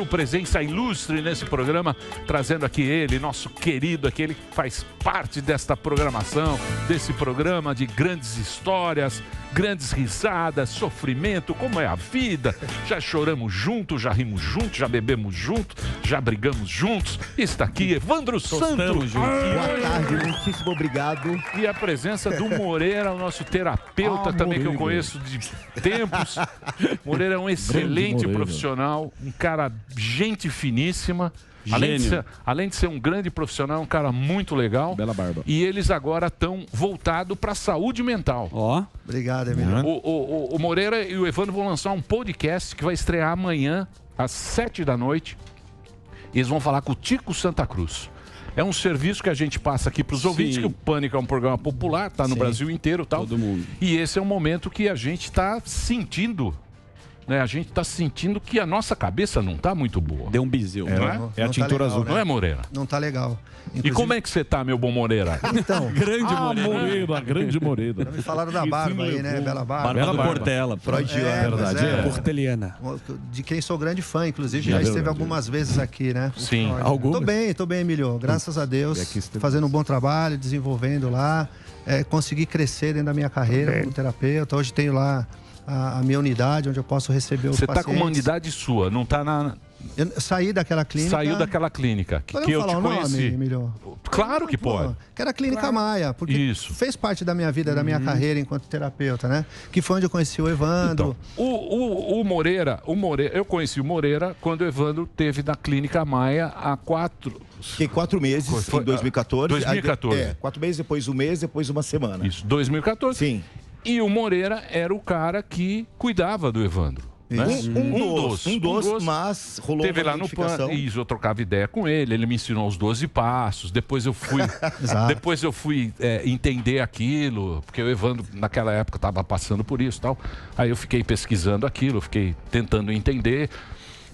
Presença ilustre nesse programa, trazendo aqui ele, nosso querido, aquele que faz parte desta programação, desse programa de grandes histórias, grandes risadas, sofrimento, como é a vida. Já choramos juntos, já rimos juntos, já bebemos juntos, já brigamos juntos. Está aqui Evandro Santos. Boa tarde, muitíssimo obrigado. E a presença do Moreira, o nosso terapeuta também, que eu conheço de tempos. Moreira é um excelente profissional, um cara gente finíssima. Além de ser um grande profissional, um cara muito legal. Bela barba. E eles agora estão voltados para a saúde mental. Obrigado, Emílio. O Moreira e o Evandro vão lançar um podcast que vai estrear amanhã, às 7 da noite. Eles vão falar com o Tico Santa Cruz. É um serviço que a gente passa aqui para os ouvintes, que o Pânico é um programa popular, está no Brasil inteiro e tal. Todo mundo. E esse é um momento que a gente está sentindo, né? A gente está sentindo que a nossa cabeça não está muito boa. Deu um bizil. É a tintura azul, né? não é, Moreira? Não tá legal. E como é que você tá, meu bom Moreira? Então, Grande Moreira, grande Moreira. me falaram da barba aí, né? Bela barba. Barba do Portela. Freudiana, verdade. é. Porteliana. De quem sou grande fã, inclusive, já esteve algumas vezes aqui, né? Sim. Tô bem, Emílio. Graças a Deus. Fazendo um bom trabalho, desenvolvendo lá. Consegui crescer dentro da minha carreira como terapeuta. Hoje tenho lá a minha unidade, onde eu posso receber os pacientes. Você tá com uma unidade sua, não tá na... Eu saí daquela clínica. Saiu daquela clínica que eu te conheci. Nome, Emílio? Claro que pode. Que era a Clínica Maia, porque fez parte da minha vida, da minha carreira enquanto terapeuta, né? Que foi onde eu conheci o Evandro. Então, o Moreira, eu conheci o Moreira quando o Evandro teve na Clínica Maia há 4 meses, em 2014. 2014. 4 meses, depois um mês, depois uma semana. Isso, 2014. Sim. E o Moreira era o cara que cuidava do Evandro. Né? Um dos, mas rolou teve uma lá no identificação. Isso, eu trocava ideia com ele me ensinou os 12 passos, depois eu fui entender aquilo, porque o Evandro naquela época estava passando por isso e tal, aí eu fiquei pesquisando aquilo, fiquei tentando entender,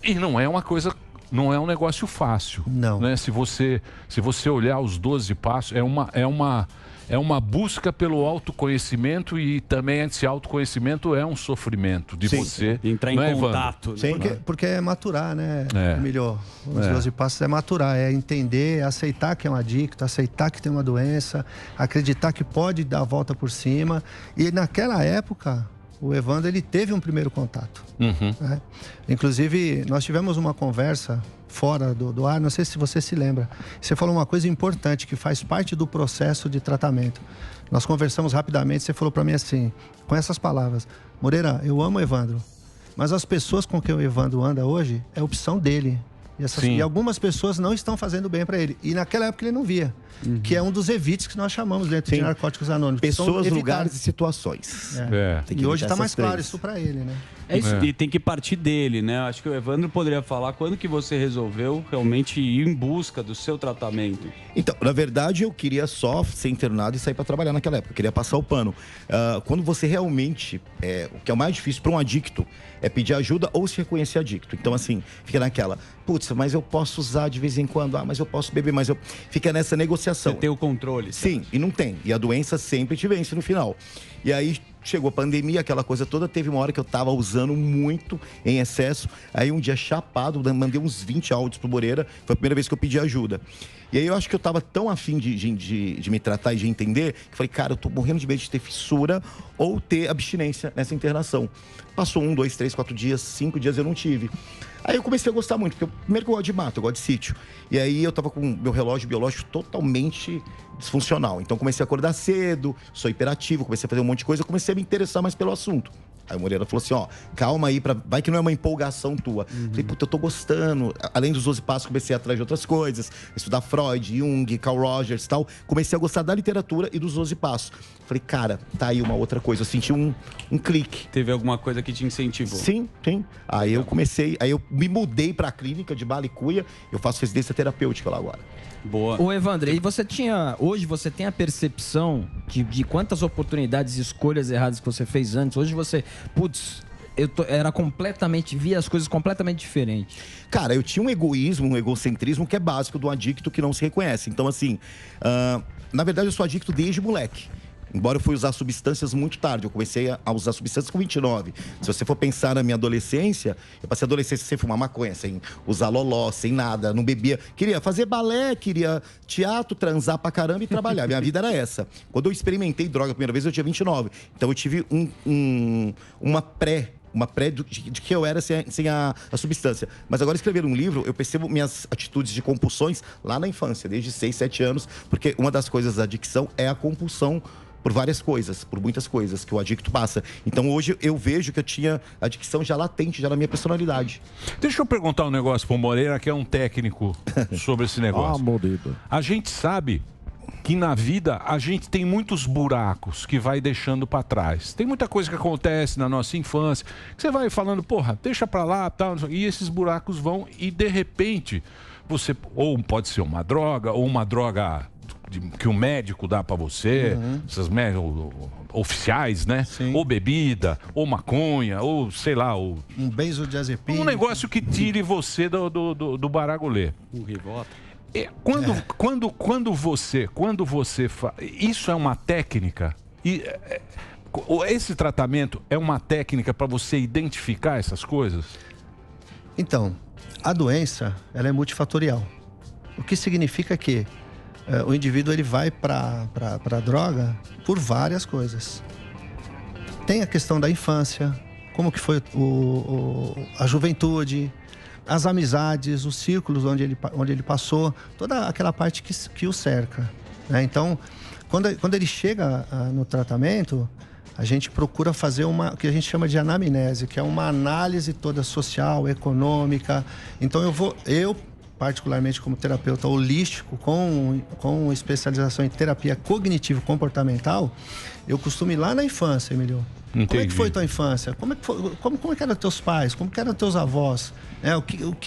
e não é uma coisa, não é um negócio fácil. Não. Né? Se você olhar os 12 passos, é uma busca pelo autoconhecimento, e também esse autoconhecimento é um sofrimento de você entrar em contato. Porque é maturar, né? Emílio, os 12 passos é maturar, é entender, é aceitar que é um adicto, aceitar que tem uma doença, acreditar que pode dar a volta por cima. E naquela época, o Evandro, ele teve um primeiro contato. Né? Inclusive, nós tivemos uma conversa fora do ar, não sei se você se lembra. Você falou uma coisa importante que faz parte do processo de tratamento. Nós conversamos rapidamente, você falou para mim assim, com essas palavras: Moreira, eu amo o Evandro, mas as pessoas com quem o Evandro anda hoje é opção dele. E algumas pessoas não estão fazendo bem para ele. E naquela época ele não via. Que é um dos evites que nós chamamos dentro de Narcóticos Anônimos. Pessoas, lugares e situações. E hoje está mais claro isso para ele, né? É isso, e tem que partir dele, né? Acho que o Evandro poderia falar quando que você resolveu realmente ir em busca do seu tratamento. Então, na verdade, eu queria só ser internado e sair para trabalhar naquela época. Eu queria passar o pano. Quando você realmente... o que é o mais difícil para um adicto é pedir ajuda ou se reconhecer adicto. Então, assim, fica naquela... Putz, mas eu posso usar de vez em quando. Mas eu posso beber, mas eu... Fica nessa negociação. Você tem o controle. Sim, e não tem. E a doença sempre te vence no final. E aí... Chegou a pandemia, aquela coisa toda. Teve uma hora que eu tava usando muito em excesso. Aí um dia chapado, mandei uns 20 áudios pro Moreira. Foi a primeira vez que eu pedi ajuda. E aí eu acho que eu tava tão afim de me tratar e de entender, que falei, cara, eu tô morrendo de medo de ter fissura ou ter abstinência nessa internação. Passou 1, 2, 3, 4 dias, 5 dias eu não tive. Aí eu comecei a gostar muito, porque primeiro que eu gosto de mato, eu gosto de sítio. E aí eu tava com o meu relógio biológico totalmente disfuncional. Então comecei a acordar cedo, sou hiperativo, comecei a fazer um monte de coisa, comecei a me interessar mais pelo assunto. Aí o Moreira falou assim, calma aí, vai que não é uma empolgação tua. Falei, puta, eu tô gostando. Além dos 12 passos, comecei a atrás de outras coisas. Estudar Freud, Jung, Carl Rogers e tal. Comecei a gostar da literatura e dos 12 passos. Falei, cara, tá aí uma outra coisa. Eu senti um clique. Teve alguma coisa que te incentivou? Sim. Aí eu me mudei pra clínica de Balicuia. Eu faço residência terapêutica lá agora. Boa. Ô Evandro, e hoje você tem a percepção de quantas oportunidades e escolhas erradas que você fez antes? Hoje você, via as coisas completamente diferentes. Cara, eu tinha um egoísmo, um egocentrismo que é básico do adicto que não se reconhece. Então, assim, na verdade eu sou adicto desde moleque. Embora eu fui usar substâncias muito tarde, eu comecei a usar substâncias com 29. Se você for pensar na minha adolescência, eu passei a adolescência sem fumar maconha, sem usar loló, sem nada, não bebia. Queria fazer balé, queria teatro, transar pra caramba e trabalhar. Minha vida era essa. Quando eu experimentei droga a primeira vez, eu tinha 29. Então eu tive uma pré de que eu era sem a substância. Mas agora, escrever um livro, eu percebo minhas atitudes de compulsões lá na infância, desde 6, 7 anos, porque uma das coisas da adicção é a compulsão por várias coisas, por muitas coisas que o adicto passa. Então hoje eu vejo que eu tinha adicção já latente, já na minha personalidade. Deixa eu perguntar um negócio pro Moreira, que é um técnico sobre esse negócio. A gente sabe que na vida a gente tem muitos buracos que vai deixando para trás. Tem muita coisa que acontece na nossa infância, que você vai falando, porra, deixa para lá, tal, e esses buracos vão e de repente você, ou pode ser uma droga, ou uma droga que o médico dá para você, essas oficiais, né? Sim. Ou bebida, ou maconha, ou sei lá, um benzodiazepina. Um negócio que tire você do baragolê. O Rivota. Quando você faz... Isso é uma técnica? Esse tratamento é uma técnica para você identificar essas coisas? Então, a doença, ela é multifatorial. O que significa que o indivíduo ele vai para a droga por várias coisas. Tem a questão da infância, como que foi a juventude, as amizades, os círculos onde ele passou, toda aquela parte que o cerca, né? Então, quando ele chega no tratamento, a gente procura fazer o que a gente chama de anamnese, que é uma análise toda social, econômica. Então, eu particularmente como terapeuta holístico, com especialização em terapia cognitivo-comportamental, eu costumo ir lá na infância, Emílio. Entendi. Como é que foi tua infância? Como é que eram teus pais? Como que eram teus avós? O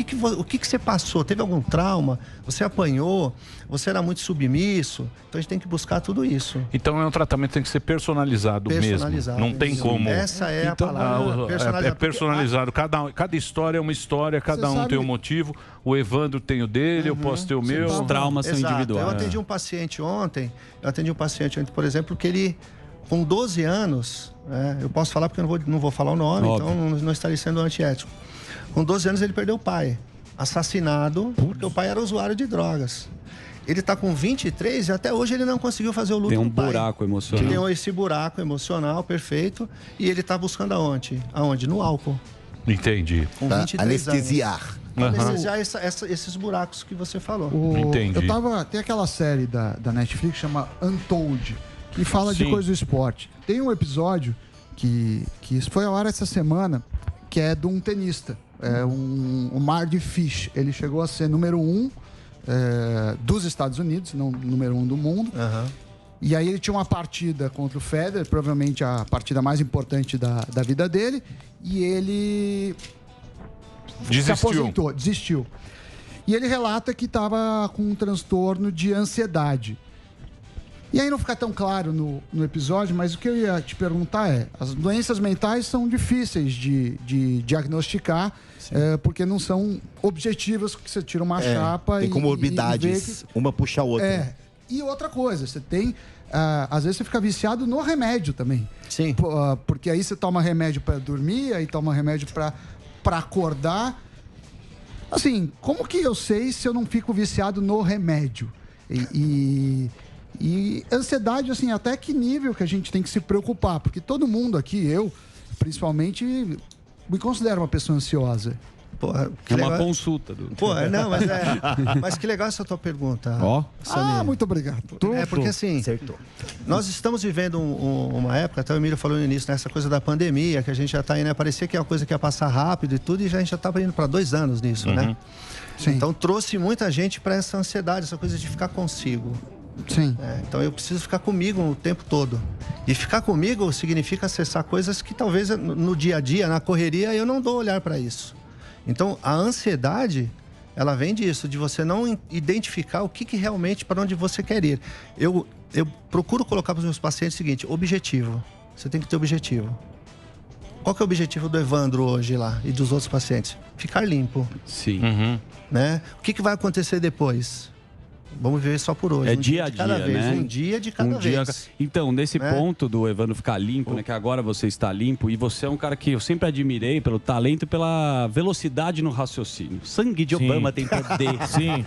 que você passou? Teve algum trauma? Você apanhou? Você era muito submisso? Então a gente tem que buscar tudo isso. Então é um tratamento que tem que ser personalizado mesmo. Não tem como. Essa é a palavra. É personalizado. Cada história é uma história, cada um tem um motivo. O Evandro tem o dele, eu posso ter o meu. Os traumas são individuais. Eu atendi um paciente ontem, por exemplo, que ele, com 12 anos, eu posso falar porque eu não vou falar o nome, óbvio. Então não estaria sendo antiético. Com 12 anos ele perdeu o pai, assassinado, porque o pai era usuário de drogas. Ele está com 23 e até hoje ele não conseguiu fazer o luto do pai. Tem um buraco emocional. Tem esse buraco emocional, perfeito, e ele está buscando aonde? No álcool. Entendi. Com 23 anestesiar. Anos. Anestesiar esses buracos que você falou. Entendi. Tem aquela série da Netflix que chama Untold, que fala de coisa do esporte. Tem um episódio que foi ao ar essa semana, que é de um tenista, o Mardy Fish. Ele chegou a ser número 1 dos Estados Unidos, não número 1 do mundo. E aí ele tinha uma partida contra o Federer, provavelmente a partida mais importante da vida dele, e ele se aposentou, desistiu. E ele relata que estava com um transtorno de ansiedade. E aí não fica tão claro no episódio, mas o que eu ia te perguntar é, as doenças mentais são difíceis de diagnosticar, porque não são objetivas, que você tira uma chapa tem comorbidades, uma puxa a outra. E outra coisa, você tem... às vezes você fica viciado no remédio também. Sim. Porque aí você toma remédio para dormir, aí toma remédio para acordar. Assim, como que eu sei se eu não fico viciado no remédio? E ansiedade, assim, até que nível que a gente tem que se preocupar? Porque todo mundo aqui, eu, principalmente, me considero uma pessoa ansiosa. Porra, é uma consulta. Mas que legal essa tua pergunta. Muito obrigado. Porque assim, acertou. Nós estamos vivendo uma época, até o Emílio falou no início, nessa coisa da pandemia, que a gente já está indo, parecia que é uma coisa que ia passar rápido e tudo, e a gente já estava indo para 2 anos nisso, né? Sim. Então trouxe muita gente para essa ansiedade, essa coisa de ficar consigo. Sim. Então eu preciso ficar comigo o tempo todo. E ficar comigo significa acessar coisas que talvez no dia a dia, na correria, eu não dou olhar para isso. Então a ansiedade, ela vem disso, de você não identificar o que realmente, para onde você quer ir. Eu procuro colocar para os meus pacientes o seguinte: objetivo. Você tem que ter objetivo. Qual que é o objetivo do Evandro hoje lá e dos outros pacientes? Ficar limpo. Sim. Né? O que vai acontecer depois? Vamos viver só por hoje. É dia a dia, né? Um dia de cada vez. Então, nesse ponto do Evandro ficar limpo, né? Que agora você está limpo e você é um cara que eu sempre admirei pelo talento e pela velocidade no raciocínio. Sangue de Obama tem poder. Sim.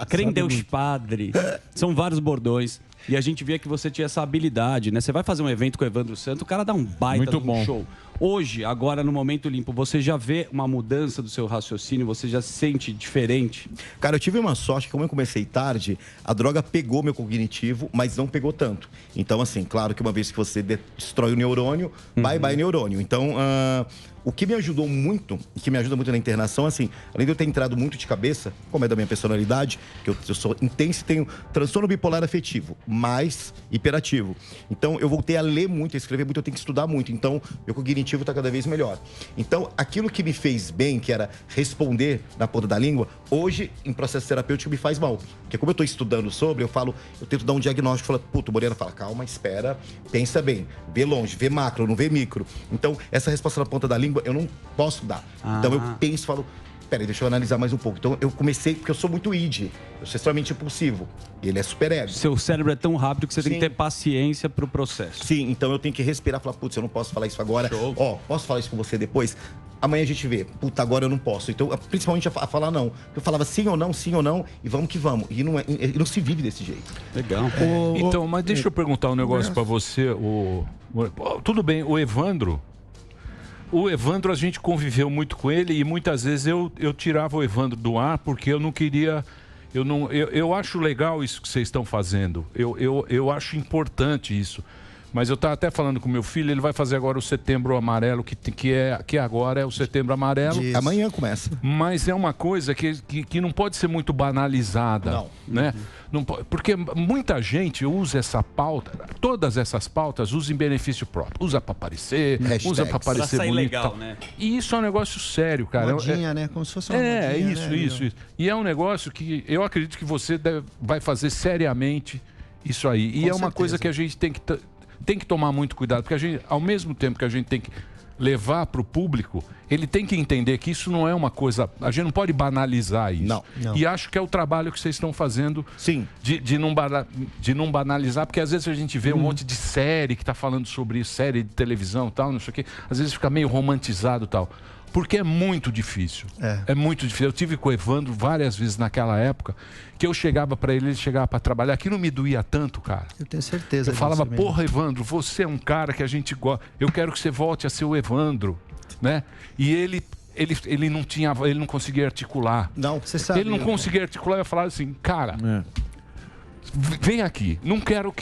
Crê em Deus Padre. São vários bordões. E a gente via que você tinha essa habilidade, né? Você vai fazer um evento com o Evandro Santos, o cara dá um baita de um show. Hoje, agora no Momento Limpo, você já vê uma mudança do seu raciocínio? Você já se sente diferente? Cara, eu tive uma sorte que, como eu comecei tarde, a droga pegou meu cognitivo, mas não pegou tanto. Então, assim, claro que uma vez que você destrói o neurônio, bye neurônio. Então, o que me ajudou muito, e que me ajuda muito na internação, assim, além de eu ter entrado muito de cabeça, como é da minha personalidade, que eu sou intenso e tenho transtorno bipolar afetivo, mais hiperativo. Então, eu voltei a ler muito, a escrever muito, eu tenho que estudar muito. Então, meu cognitivo está cada vez melhor. Então, aquilo que me fez bem, que era responder na ponta da língua, hoje, em processo terapêutico, me faz mal. Porque como eu estou estudando sobre, eu tento dar um diagnóstico, falo, puto, o Moreira fala, calma, espera, pensa bem, vê longe, vê macro, não vê micro. Então, essa resposta na ponta da língua, eu não posso dar. Então, eu penso, falo, peraí, deixa eu analisar mais um pouco. Então, eu comecei, porque eu sou muito id, eu sou extremamente impulsivo. E ele é super ego. Seu cérebro é tão rápido que você tem que ter paciência pro processo. Sim, então eu tenho que respirar e falar, putz, eu não posso falar isso agora. Ó, posso falar isso com você depois? Amanhã a gente vê. Puta, agora eu não posso. Então, principalmente a falar não. Eu falava sim ou não, e vamos que vamos. E não se vive desse jeito. Legal. Então, mas deixa eu perguntar um negócio pra você. Tudo bem, o Evandro, a gente conviveu muito com ele e muitas vezes eu tirava o Evandro do ar porque eu não queria... Eu acho legal isso que vocês estão fazendo. Eu acho importante isso. Mas eu estava até falando com meu filho, ele vai fazer agora o Setembro Amarelo, que agora é o Setembro Amarelo. Isso. Amanhã começa. Mas é uma coisa que não pode ser muito banalizada. Não. Né? Não pode, porque muita gente usa essa pauta, todas essas pautas usa em benefício próprio. Usa para aparecer, usa para aparecer bonito. Legal, né? E isso é um negócio sério, cara. Modinha, né? Como se fosse uma modinha, isso. E é um negócio que eu acredito que você vai fazer seriamente isso aí. E é uma coisa que a gente tem que tomar muito cuidado, porque a gente, ao mesmo tempo que a gente tem que levar para o público, ele tem que entender que isso não é uma coisa... A gente não pode banalizar isso. Não. E acho que é o trabalho que vocês estão fazendo. Sim. De não banalizar, porque às vezes a gente vê um monte de série que está falando sobre isso, série de televisão e tal, não sei o quê. Às vezes fica meio romantizado e tal. Porque é muito difícil. É muito difícil. Eu tive com o Evandro várias vezes naquela época, que eu chegava para ele chegava para trabalhar, aqui não me doía tanto, cara. Eu tenho certeza. Eu falava, porra, Evandro, você é um cara que a gente gosta. Eu quero que você volte a ser o Evandro, né? E ele não conseguia articular. Não, você sabe. Ele não conseguia articular. Eu falava assim, cara, vem aqui. Não quero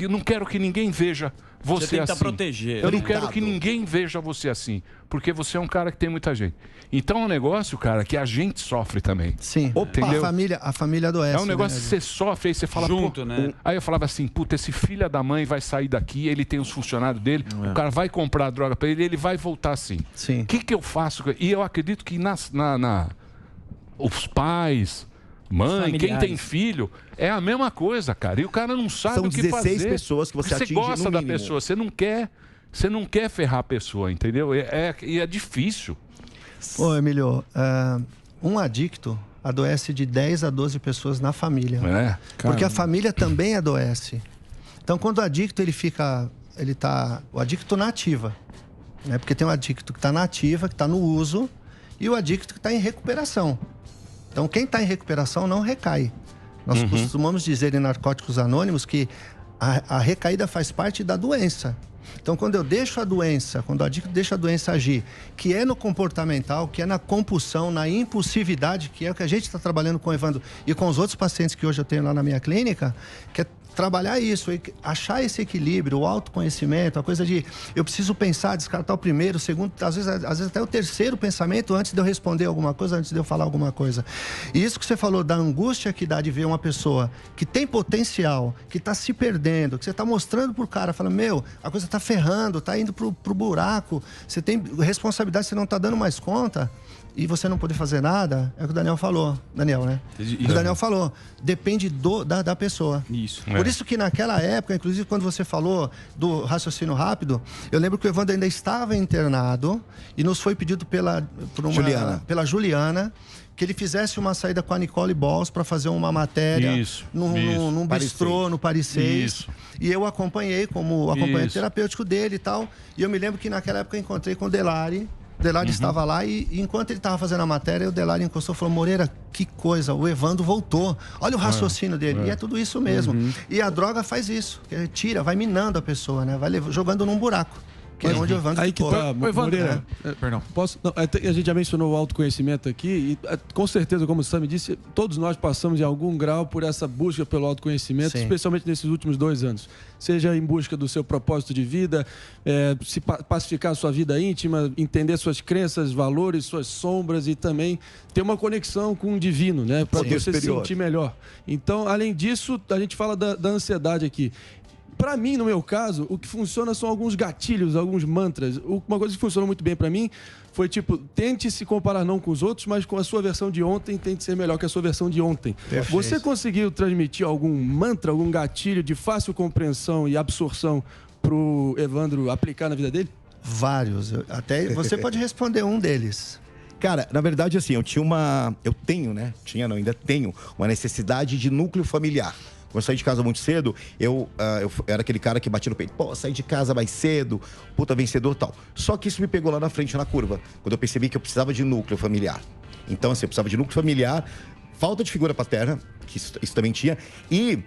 que ninguém veja você assim. Proteger. Eu não quero que ninguém veja você assim, porque você é um cara que tem muita gente. Então é um negócio, cara, que a gente sofre também. Sim. Entendeu? A família adoece. É um negócio que você sofre, aí você fala... Junto, né? Aí eu falava assim, puta, esse filho da mãe vai sair daqui, ele tem os funcionários dele, o cara vai comprar a droga pra ele vai voltar assim. Sim. O que eu faço? E eu acredito que os pais... Mãe, quem tem filho, é a mesma coisa, cara. E o cara não sabe o que fazer. São 16 pessoas que você atinge no mínimo. Você gosta da pessoa, você não quer ferrar a pessoa, entendeu? E é difícil. Ô, Emílio, um adicto adoece de 10 a 12 pessoas na família. Porque a família também adoece. Então, quando o adicto, o adicto na ativa. Né? Porque tem um adicto que está na ativa, que está no uso, e o adicto que está em recuperação. Então, quem está em recuperação não recai. Nós costumamos dizer em Narcóticos Anônimos que a recaída faz parte da doença. Então, quando eu deixo a doença, quando o adicto deixa a doença agir, que é no comportamental, que é na compulsão, na impulsividade, que é o que a gente está trabalhando com o Evandro e com os outros pacientes que hoje eu tenho lá na minha clínica, que é trabalhar isso, achar esse equilíbrio, o autoconhecimento, a coisa de eu preciso pensar, descartar o primeiro, o segundo, às vezes até o terceiro pensamento antes de eu responder alguma coisa, antes de eu falar alguma coisa. E isso que você falou da angústia que dá de ver uma pessoa que tem potencial, que está se perdendo, que você está mostrando pro cara, falando, a coisa está ferrando, está indo pro buraco, você tem responsabilidade, você não está dando mais conta. e você não poder fazer nada, é o que o Daniel falou. Daniel, né? O Daniel falou, depende da pessoa. Isso. Por isso que naquela época, inclusive quando você falou do raciocínio rápido, eu lembro que o Evandro ainda estava internado e nos foi pedido pela Juliana que ele fizesse uma saída com a Nicole Balls para fazer uma matéria num bistrô, no Paris 6. E eu acompanhei como acompanhante terapêutico dele e tal. E eu me lembro que naquela época eu encontrei com o Delari. O Delari estava lá e enquanto ele estava fazendo a matéria, o Delari encostou e falou: Moreira, que coisa, o Evandro voltou. Olha o raciocínio dele. E é tudo isso mesmo. E a droga faz isso. Tira, vai minando a pessoa, né? Vai jogando num buraco. Que é onde o Evandro ficou. Aí que tá, Moreira, perdão. Posso? Não, a gente já mencionou o autoconhecimento aqui e com certeza, como o Sam disse, todos nós passamos em algum grau por essa busca pelo autoconhecimento, especialmente nesses últimos 2 anos. Seja em busca do seu propósito de vida, se pacificar a sua vida íntima, entender suas crenças, valores, suas sombras e também ter uma conexão com o divino, né? Para você se sentir melhor. Então, além disso, a gente fala da ansiedade aqui. Para mim, no meu caso, o que funciona são alguns gatilhos, alguns mantras. Uma coisa que funcionou muito bem para mim foi tipo, tente se comparar não com os outros, mas com a sua versão de ontem, tente ser melhor que a sua versão de ontem. Perfeito. Você conseguiu transmitir algum mantra, algum gatilho de fácil compreensão e absorção pro Evandro aplicar na vida dele? Vários. Até você pode responder um deles. Cara, na verdade, assim, eu ainda tenho uma necessidade de núcleo familiar. Quando eu saí de casa muito cedo, eu era aquele cara que batia no peito. Pô, saí de casa mais cedo, puta vencedor e tal. Só que isso me pegou lá na frente, na curva, quando eu percebi que eu precisava de núcleo familiar. Então, assim, eu precisava de núcleo familiar, falta de figura paterna, que isso também tinha, e,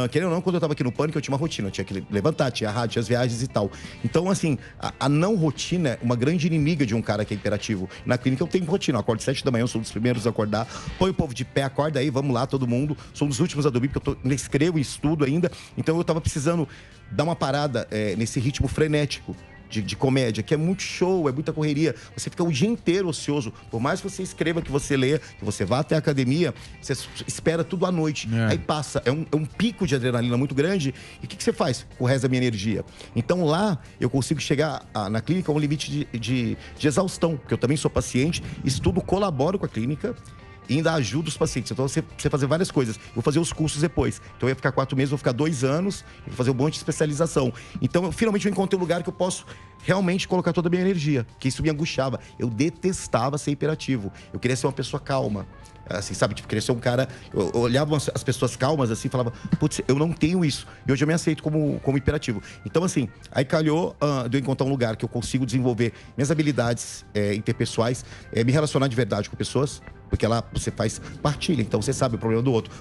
querendo ou não, quando eu tava aqui no Pânico, eu tinha uma rotina, eu tinha que levantar, tinha a rádio, tinha as viagens e tal. Então, assim, a não rotina é uma grande inimiga de um cara que é imperativo. Na clínica eu tenho rotina, eu acordo 7 da manhã, eu sou um dos primeiros a acordar, põe o povo de pé, acorda aí, vamos lá, todo mundo. Sou um dos últimos a dormir, porque eu escrevo e estudo ainda, então eu tava precisando dar uma parada nesse ritmo frenético. De comédia, que é muito show, é muita correria. Você fica o dia inteiro ocioso. Por mais que você escreva, que você leia, que você vá até a academia, você espera tudo à noite. Aí passa, é um pico de adrenalina muito grande. E o que você faz com o resto da minha energia? Então lá, eu consigo chegar na clínica a um limite de exaustão, porque eu também sou paciente, estudo, colaboro com a clínica e ainda ajuda os pacientes. Então, você fazer várias coisas. Vou fazer os cursos depois. Então, eu ia ficar 4 meses, vou ficar 2 anos, vou fazer um monte de especialização. Então, finalmente, eu encontrei um lugar que eu posso realmente colocar toda a minha energia, que isso me angustiava. Eu detestava ser hiperativo. Eu queria ser uma pessoa calma. Assim, sabe? Tipo, queria ser um cara... Eu olhava as pessoas calmas, assim, e falava, putz, eu não tenho isso. E hoje eu me aceito como hiperativo. Então, assim, aí calhou de eu encontrar um lugar que eu consigo desenvolver minhas habilidades interpessoais, me relacionar de verdade com pessoas, porque lá você faz partilha, então você sabe o problema do outro.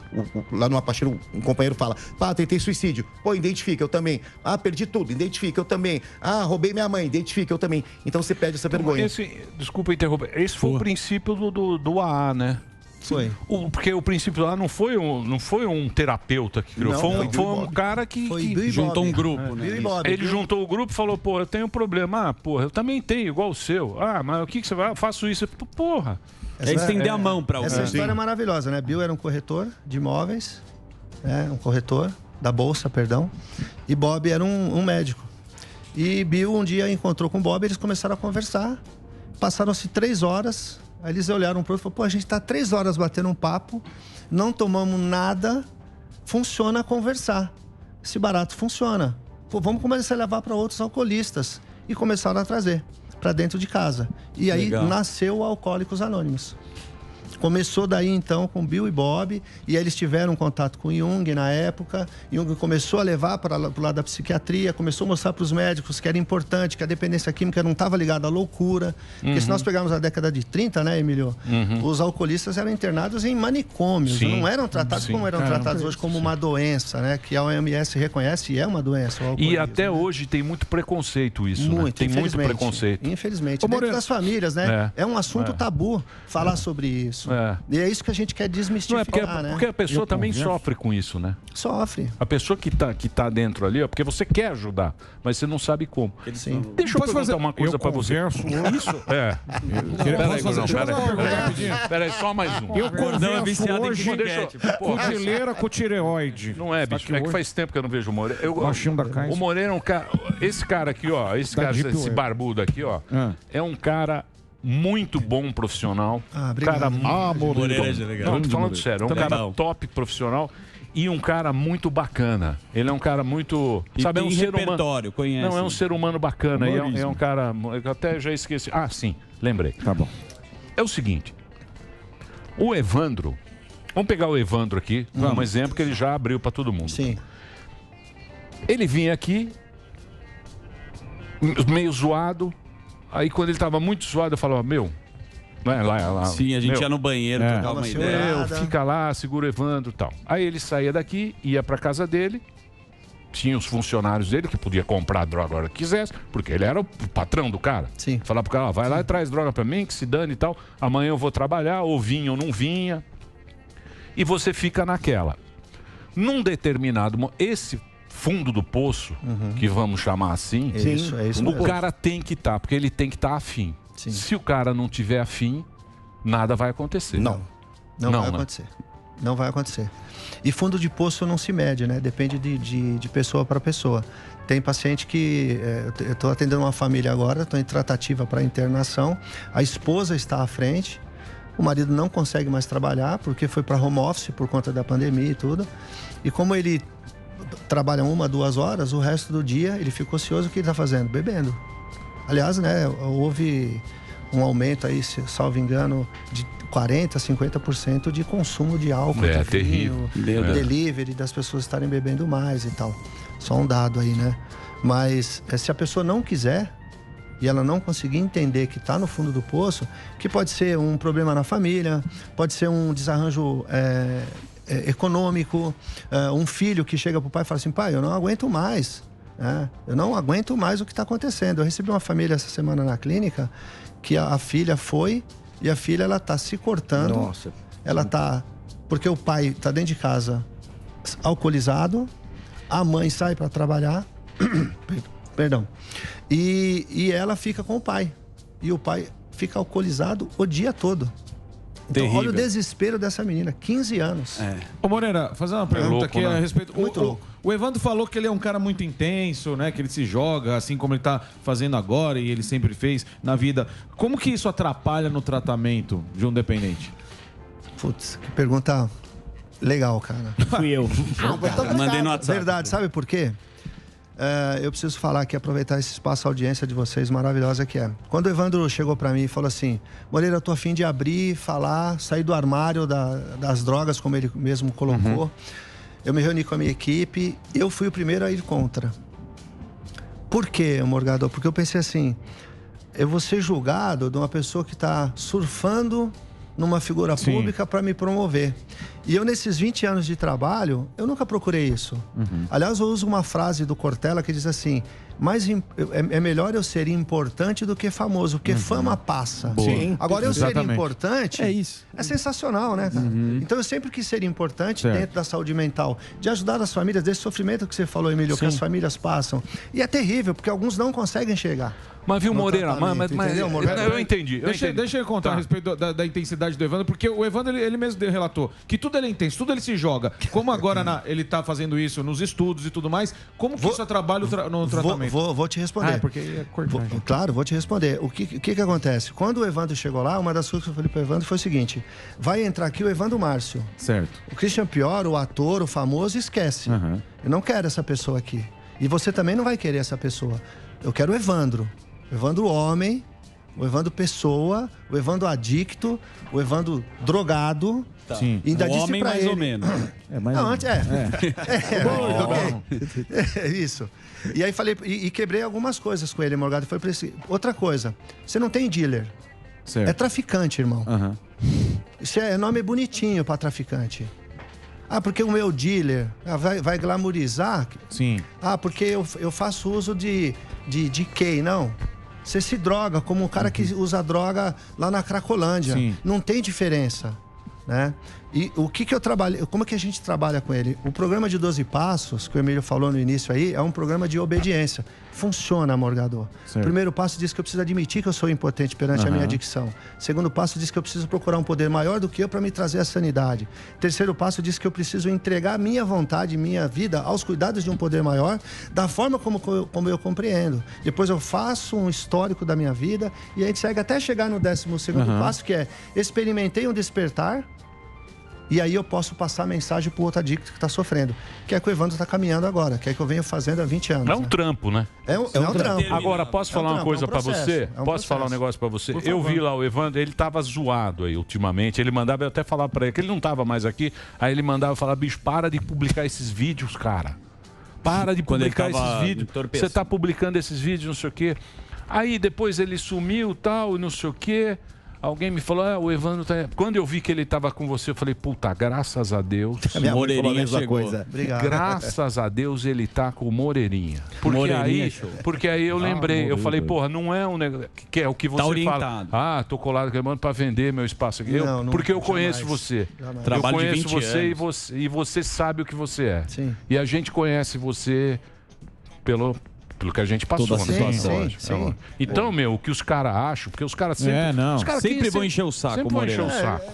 Lá numa partilha, um companheiro fala, pá, tentei suicídio. Pô, identifica, eu também. Ah, perdi tudo, identifica, eu também. Ah, roubei minha mãe, identifica, eu também. Então você perde essa vergonha. Desculpa interromper, esse foi o princípio do AA, né? Foi. Porque o princípio lá não foi um terapeuta que criou, foi um cara que juntou um grupo, né? Ele juntou o grupo e falou, pô, eu tenho um problema. Ah, porra, eu também tenho, igual o seu. Ah, mas o que você vai? Eu faço isso. Porra. É estender a mão para alguém. Essa história é maravilhosa, né? Bill era um corretor de imóveis, um corretor da bolsa, perdão, e Bob era um médico. E Bill um dia encontrou com Bob, eles começaram a conversar, passaram-se 3 horas, aí eles olharam pro outro e falaram, pô, a gente tá 3 horas batendo um papo, não tomamos nada, funciona conversar. Esse barato funciona. Pô, vamos começar a levar para outros alcoolistas. E começaram a trazer para dentro de casa. E aí nasceu o Alcoólicos Anônimos. Começou daí então com Bill e Bob, e aí eles tiveram contato com Jung na época. Jung começou a levar para o lado da psiquiatria, começou a mostrar para os médicos que era importante, que a dependência química não estava ligada à loucura. Porque se nós pegarmos a década de 30, né, Emílio? Os alcoolistas eram internados em manicômios, não eram tratados como eram tratados hoje, como uma doença, né? Que a OMS reconhece e é uma doença. E até hoje tem muito preconceito isso, muito, né? Tem muito preconceito. Infelizmente. Dentro das famílias, né? É um assunto tabu falar sobre isso. E é isso que a gente quer desmistificar, porque a pessoa também sofre com isso, né? Sofre. A pessoa que tá dentro ali, porque você quer ajudar, mas você não sabe como. Sim. Deixa eu perguntar uma coisa pra você. Isso? É. Peraí, só mais um. Eu converso hoje cotileira com tireoide. Não é, bicho. É que faz tempo que eu não vejo o Moreira. O Moreira é um cara... Esse cara aqui, ó. Esse barbudo aqui, ó. É um cara muito bom profissional. Obrigado. Cara, Moreira é legal. Não, tô falando sério. É um Também cara não. top profissional e um cara muito bacana. Ele é um cara muito... E sabe, é tem um ser humano... repertório, conhece. Não, é um ser humano bacana. E Humorismo. é um cara... Eu até já esqueci. Ah, sim. Lembrei. Tá bom. É o seguinte. O Evandro... Vamos pegar o Evandro aqui, como exemplo, que ele já abriu para todo mundo. Sim. Ele vinha aqui, meio zoado. Aí quando ele estava muito zoado, eu falava, meu... Lá, Sim, a gente ia no banheiro, trocar uma ideia. Fica lá, segura o Evandro e tal. Aí ele saía daqui, ia para casa dele, tinha os funcionários dele que podia comprar a droga a hora que quisesse, porque ele era o patrão do cara. Sim. Falar pro cara, vai lá e traz droga para mim, que se dane e tal. Amanhã eu vou trabalhar, ou vinha ou não vinha. E você fica naquela. Num determinado... Esse fundo do poço, que vamos chamar assim, Isso, é isso o mesmo. cara tem que estar, porque ele tem que estar afim. Sim. Se o cara não tiver afim, nada vai acontecer. Não vai né? acontecer. Não vai acontecer. E fundo de poço não se mede, né? Depende de pessoa para pessoa. Tem paciente que... eu estou atendendo uma família agora, estou em tratativa para internação. A esposa está à frente. O marido não consegue mais trabalhar porque foi para home office por conta da pandemia e tudo. E como ele trabalha 1, 2 horas, o resto do dia ele fica ocioso, o que ele está fazendo? Bebendo. Aliás, né, houve um aumento aí, se salvo engano, de 40%, 50% de consumo de álcool, de terrível. vinho, delivery, das pessoas estarem bebendo mais e tal. Só um dado aí, né? Mas se a pessoa não quiser e ela não conseguir entender que está no fundo do poço, que pode ser um problema na família, pode ser um desarranjo econômico, um filho que chega para o pai e fala assim, pai, eu não aguento mais. Eu não aguento mais o que está acontecendo. Eu recebi uma família essa semana na clínica que a filha foi e a filha ela está se cortando. Nossa. Ela está... Porque o pai está dentro de casa alcoolizado, a mãe sai para trabalhar, perdão, e ela fica com o pai. E o pai fica alcoolizado o dia todo. Então, olha o desespero dessa menina, 15 anos. Ô Moreira, fazer uma pergunta aqui a respeito. O Evandro falou que ele é um cara muito intenso, né? Que ele se joga, assim como ele tá fazendo agora e ele sempre fez na vida. Como que isso atrapalha no tratamento de um dependente? Putz, que pergunta legal, cara. Fui eu. Mandei no WhatsApp. Verdade, sabe por quê? Eu preciso falar aqui, aproveitar esse espaço, a audiência de vocês maravilhosa que é. Quando o Evandro chegou pra mim e falou assim, Moreira, eu tô a fim de abrir, falar, sair do armário das drogas, como ele mesmo colocou. Eu me reuni com a minha equipe, eu fui o primeiro a ir contra. Por quê, Morgado? Porque eu pensei assim, eu vou ser julgado de uma pessoa que tá surfando numa figura pública para me promover. E eu, nesses 20 anos de trabalho, eu nunca procurei isso. Aliás, eu uso uma frase do Cortella que diz assim, é melhor eu ser importante do que famoso, porque fama passa. Sim, agora, eu ser importante é sensacional, né, cara? Então, eu sempre quis ser importante dentro da saúde mental, de ajudar as famílias, desse sofrimento que você falou, Emílio, que as famílias passam. E é terrível, porque alguns não conseguem chegar. Mas viu, Moreira, mas eu entendi. Deixa eu contar a respeito da intensidade do Evandro, porque o Evandro, ele mesmo relatou que tudo ele é intenso, tudo ele se joga. Como agora ele tá fazendo isso nos estudos e tudo mais, como que isso atrapalha no tratamento? Vou te responder. Porque é claro, vou te responder. O que acontece? Quando o Evandro chegou lá, uma das coisas que eu falei pro Evandro foi o seguinte, vai entrar aqui o Evandro Márcio. Certo. O Christian Pior, o ator, o famoso, esquece. Eu não quero essa pessoa aqui. E você também não vai querer essa pessoa. Eu quero o Evandro. O Evandro homem, o Evandro pessoa, o Evandro adicto, o Evandro drogado. Sim. E ainda disse homem pra mais ele... ou menos. Isso. E aí falei, e quebrei algumas coisas com ele, Morgado. Foi outra coisa, você não tem dealer. Certo. É traficante, irmão. Isso é nome bonitinho pra traficante. Porque o meu dealer vai glamorizar. Sim. Porque eu faço uso de Key, não. Você se droga como um cara que usa droga lá na Cracolândia. Não tem diferença, né? E o que eu trabalho, como que a gente trabalha com ele? O programa de 12 passos, que o Emílio falou no início aí, é um programa de obediência. Funciona, Morgador. Certo. Primeiro passo diz que eu preciso admitir que eu sou impotente perante a minha adicção. Segundo passo diz que eu preciso procurar um poder maior do que eu para me trazer a sanidade. Terceiro passo diz que eu preciso entregar minha vontade, minha vida aos cuidados de um poder maior, da forma como eu compreendo. Depois eu faço um histórico da minha vida e a gente segue até chegar no 12º passo, que é experimentei um despertar. E aí eu posso passar a mensagem para o outro adicto que está sofrendo. Que é que o Evandro está caminhando agora. Que é que eu venho fazendo há 20 anos. É um trampo, né? É um trampo. Agora, posso falar uma coisa para você? Posso falar um negócio para você? Eu vi lá o Evandro, ele tava zoado aí ultimamente. Ele mandava, eu até falar para ele, que ele não tava mais aqui. Aí ele mandava falar, bicho, para de publicar esses vídeos, cara. Para de publicar esses vídeos. Você tá publicando esses vídeos, não sei o quê. Aí depois ele sumiu, tal, e não sei o quê. Alguém me falou, o Evandro tá... Quando eu vi que ele estava com você, eu falei, puta, graças a Deus. Moreirinha chegou. Obrigado. Graças a Deus ele tá com o Moreirinha. Porque aí eu lembrei, eu falei, porra, não é um negócio... Que é o que você fala. Tô colado com o Evandro para vender meu espaço aqui. Porque eu conheço você. Eu conheço você e você sabe o que você é. Sim. E a gente conhece você pelo que a gente passou. Toda a situação. Sim. Então, o que os caras acham, porque os caras sempre... Os caras sempre vão encher o saco, sempre vão encher o saco.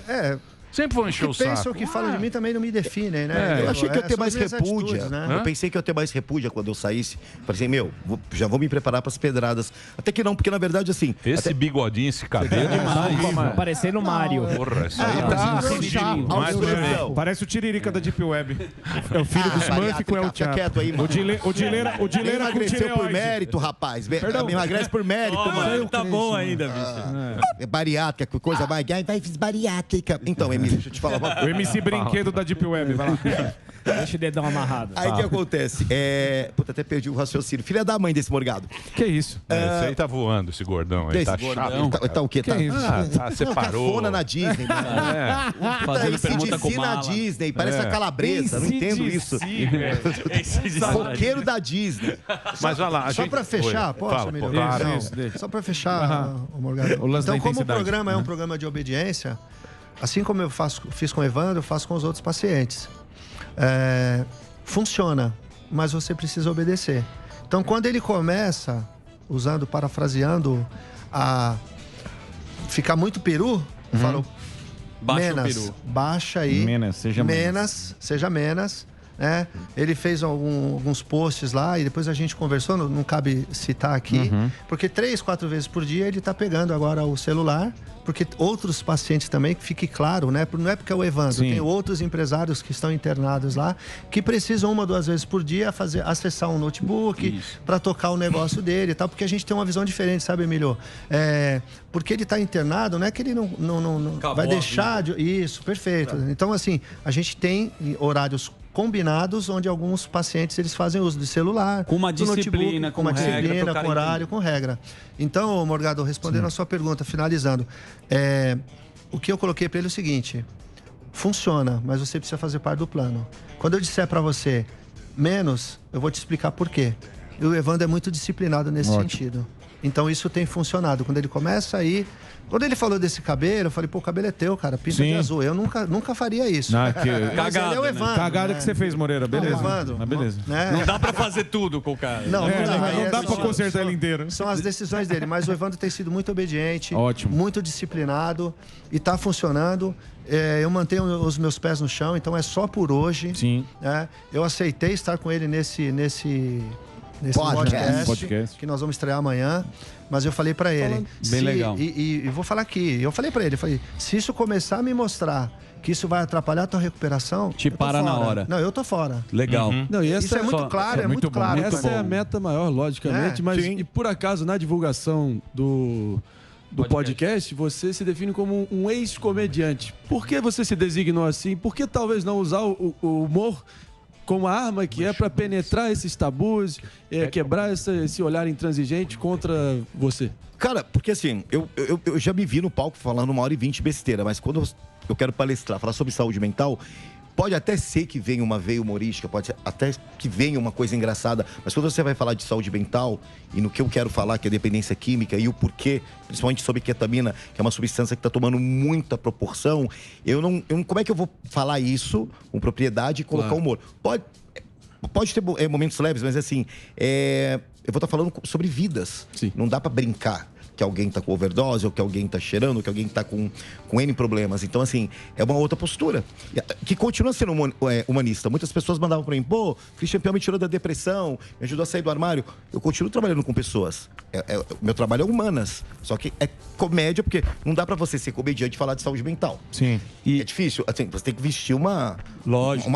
Sempre vão encher o saco. Pensam que falam de mim também não me definem, né? Eu achei que eu ia ter mais repúdia. Né? Eu pensei que eu ia ter mais repúdia quando eu saísse. Falei assim, já vou me preparar para as pedradas. Até que não, porque na verdade, assim... Esse bigodinho, esse cabelo... Parecendo o Mário. Porra, isso aí tá... Parece o Tiririca da Deep Web. É o filho do Smurf com o Thiago. Quieto aí, mano. O Dileira emagreceu por mérito, rapaz. Me emagrece por mérito, mano. Tá bom ainda, bicho. É bariátrica, coisa mais... Vai, fiz bariátrica. Então, Emílio, deixa eu te falar uma coisa. O MC Brinquedo da Deep Web, vai lá. Deixa o dedão amarrado. Aí o que acontece? Puta, até perdi o raciocínio. Filha da mãe desse Morgado. Que isso? Esse aí tá voando, esse gordão aí. Tá chato. Tá o quê? Que isso? Separou. Cafona na Disney. Fazendo permuta com na mala. Disney, parece a calabresa. Não entendo isso. Roqueiro da Disney. Mas olha lá. Só para fechar, posso, Emílio? Só para fechar, o Morgado. Então, como o programa é um programa de obediência, assim como eu fiz com o Evandro, eu faço com os outros pacientes. Funciona, mas você precisa obedecer. Então, quando ele começa, parafraseando, a ficar muito peru, falou, baixa aí, seja menos. Né? Ele fez alguns posts lá e depois a gente conversou, não cabe citar aqui, porque 3, 4 vezes por dia ele está pegando agora o celular, porque outros pacientes também, que fique claro, né? Não é porque é o Evandro, tem outros empresários que estão internados lá, que precisam 1 ou 2 vezes por dia acessar um notebook para tocar o negócio dele e tal, porque a gente tem uma visão diferente, sabe, Emílio? Porque ele está internado, não é que ele não vai deixar de... Isso, perfeito. Então, assim, a gente tem horários combinados, onde alguns pacientes eles fazem uso de celular, com uma disciplina, com horário, com regra. Então, Morgado, respondendo a sua pergunta, finalizando, o que eu coloquei para ele é o seguinte: funciona, mas você precisa fazer parte do plano. Quando eu disser para você menos, eu vou te explicar por quê. E o Evandro é muito disciplinado nesse sentido. Então isso tem funcionado. Quando ele começa aí... Quando ele falou desse cabelo, eu falei, pô, o cabelo é teu, cara, pinta de azul. Eu nunca faria isso. Cagada, ele é o Evandro, cagada que você fez, Moreira, beleza. Evandro, beleza. Né? Não dá pra fazer tudo com o cara. Não dá pra consertar ele inteiro. São as decisões dele, mas o Evandro tem sido muito obediente, muito disciplinado e tá funcionando. Eu mantenho os meus pés no chão, então é só por hoje. Sim. Né? Eu aceitei estar com ele nesse podcast que nós vamos estrear amanhã. Mas eu falei pra ele... Bem legal. E vou falar aqui. Eu falei pra ele, se isso começar a me mostrar que isso vai atrapalhar a tua recuperação... Te para na hora. Não, eu tô fora. Legal. Não, e isso é muito claro, é muito claro. Essa é a meta maior, logicamente. Mas, e por acaso, na divulgação do podcast, você se define como um ex-comediante. Por que você se designou assim? Por que talvez não usar o humor como a arma que é para penetrar esses tabus, quebrar esse olhar intransigente contra você? Cara, porque assim, eu já me vi no palco falando 1h20 besteira, mas quando eu quero palestrar, falar sobre saúde mental, Pode até ser que venha uma veia humorística, pode ser até que venha uma coisa engraçada, mas quando você vai falar de saúde mental, e no que eu quero falar, que é dependência química, e o porquê, principalmente sobre ketamina, que é uma substância que está tomando muita proporção, como é que eu vou falar isso com propriedade e colocar humor? Pode ter momentos leves, mas assim, eu vou estar falando sobre vidas. Sim. Não dá para brincar que alguém tá com overdose, ou que alguém tá cheirando, ou que alguém tá com N problemas. Então, assim, é uma outra postura. Que continua sendo humanista. Muitas pessoas mandavam pra mim, pô, Christian Pion me tirou da depressão, me ajudou a sair do armário. Eu continuo trabalhando com pessoas. Meu trabalho é humanas. Só que é comédia, porque não dá pra você ser comediante e falar de saúde mental. Sim. E é difícil. Assim, você tem que vestir uma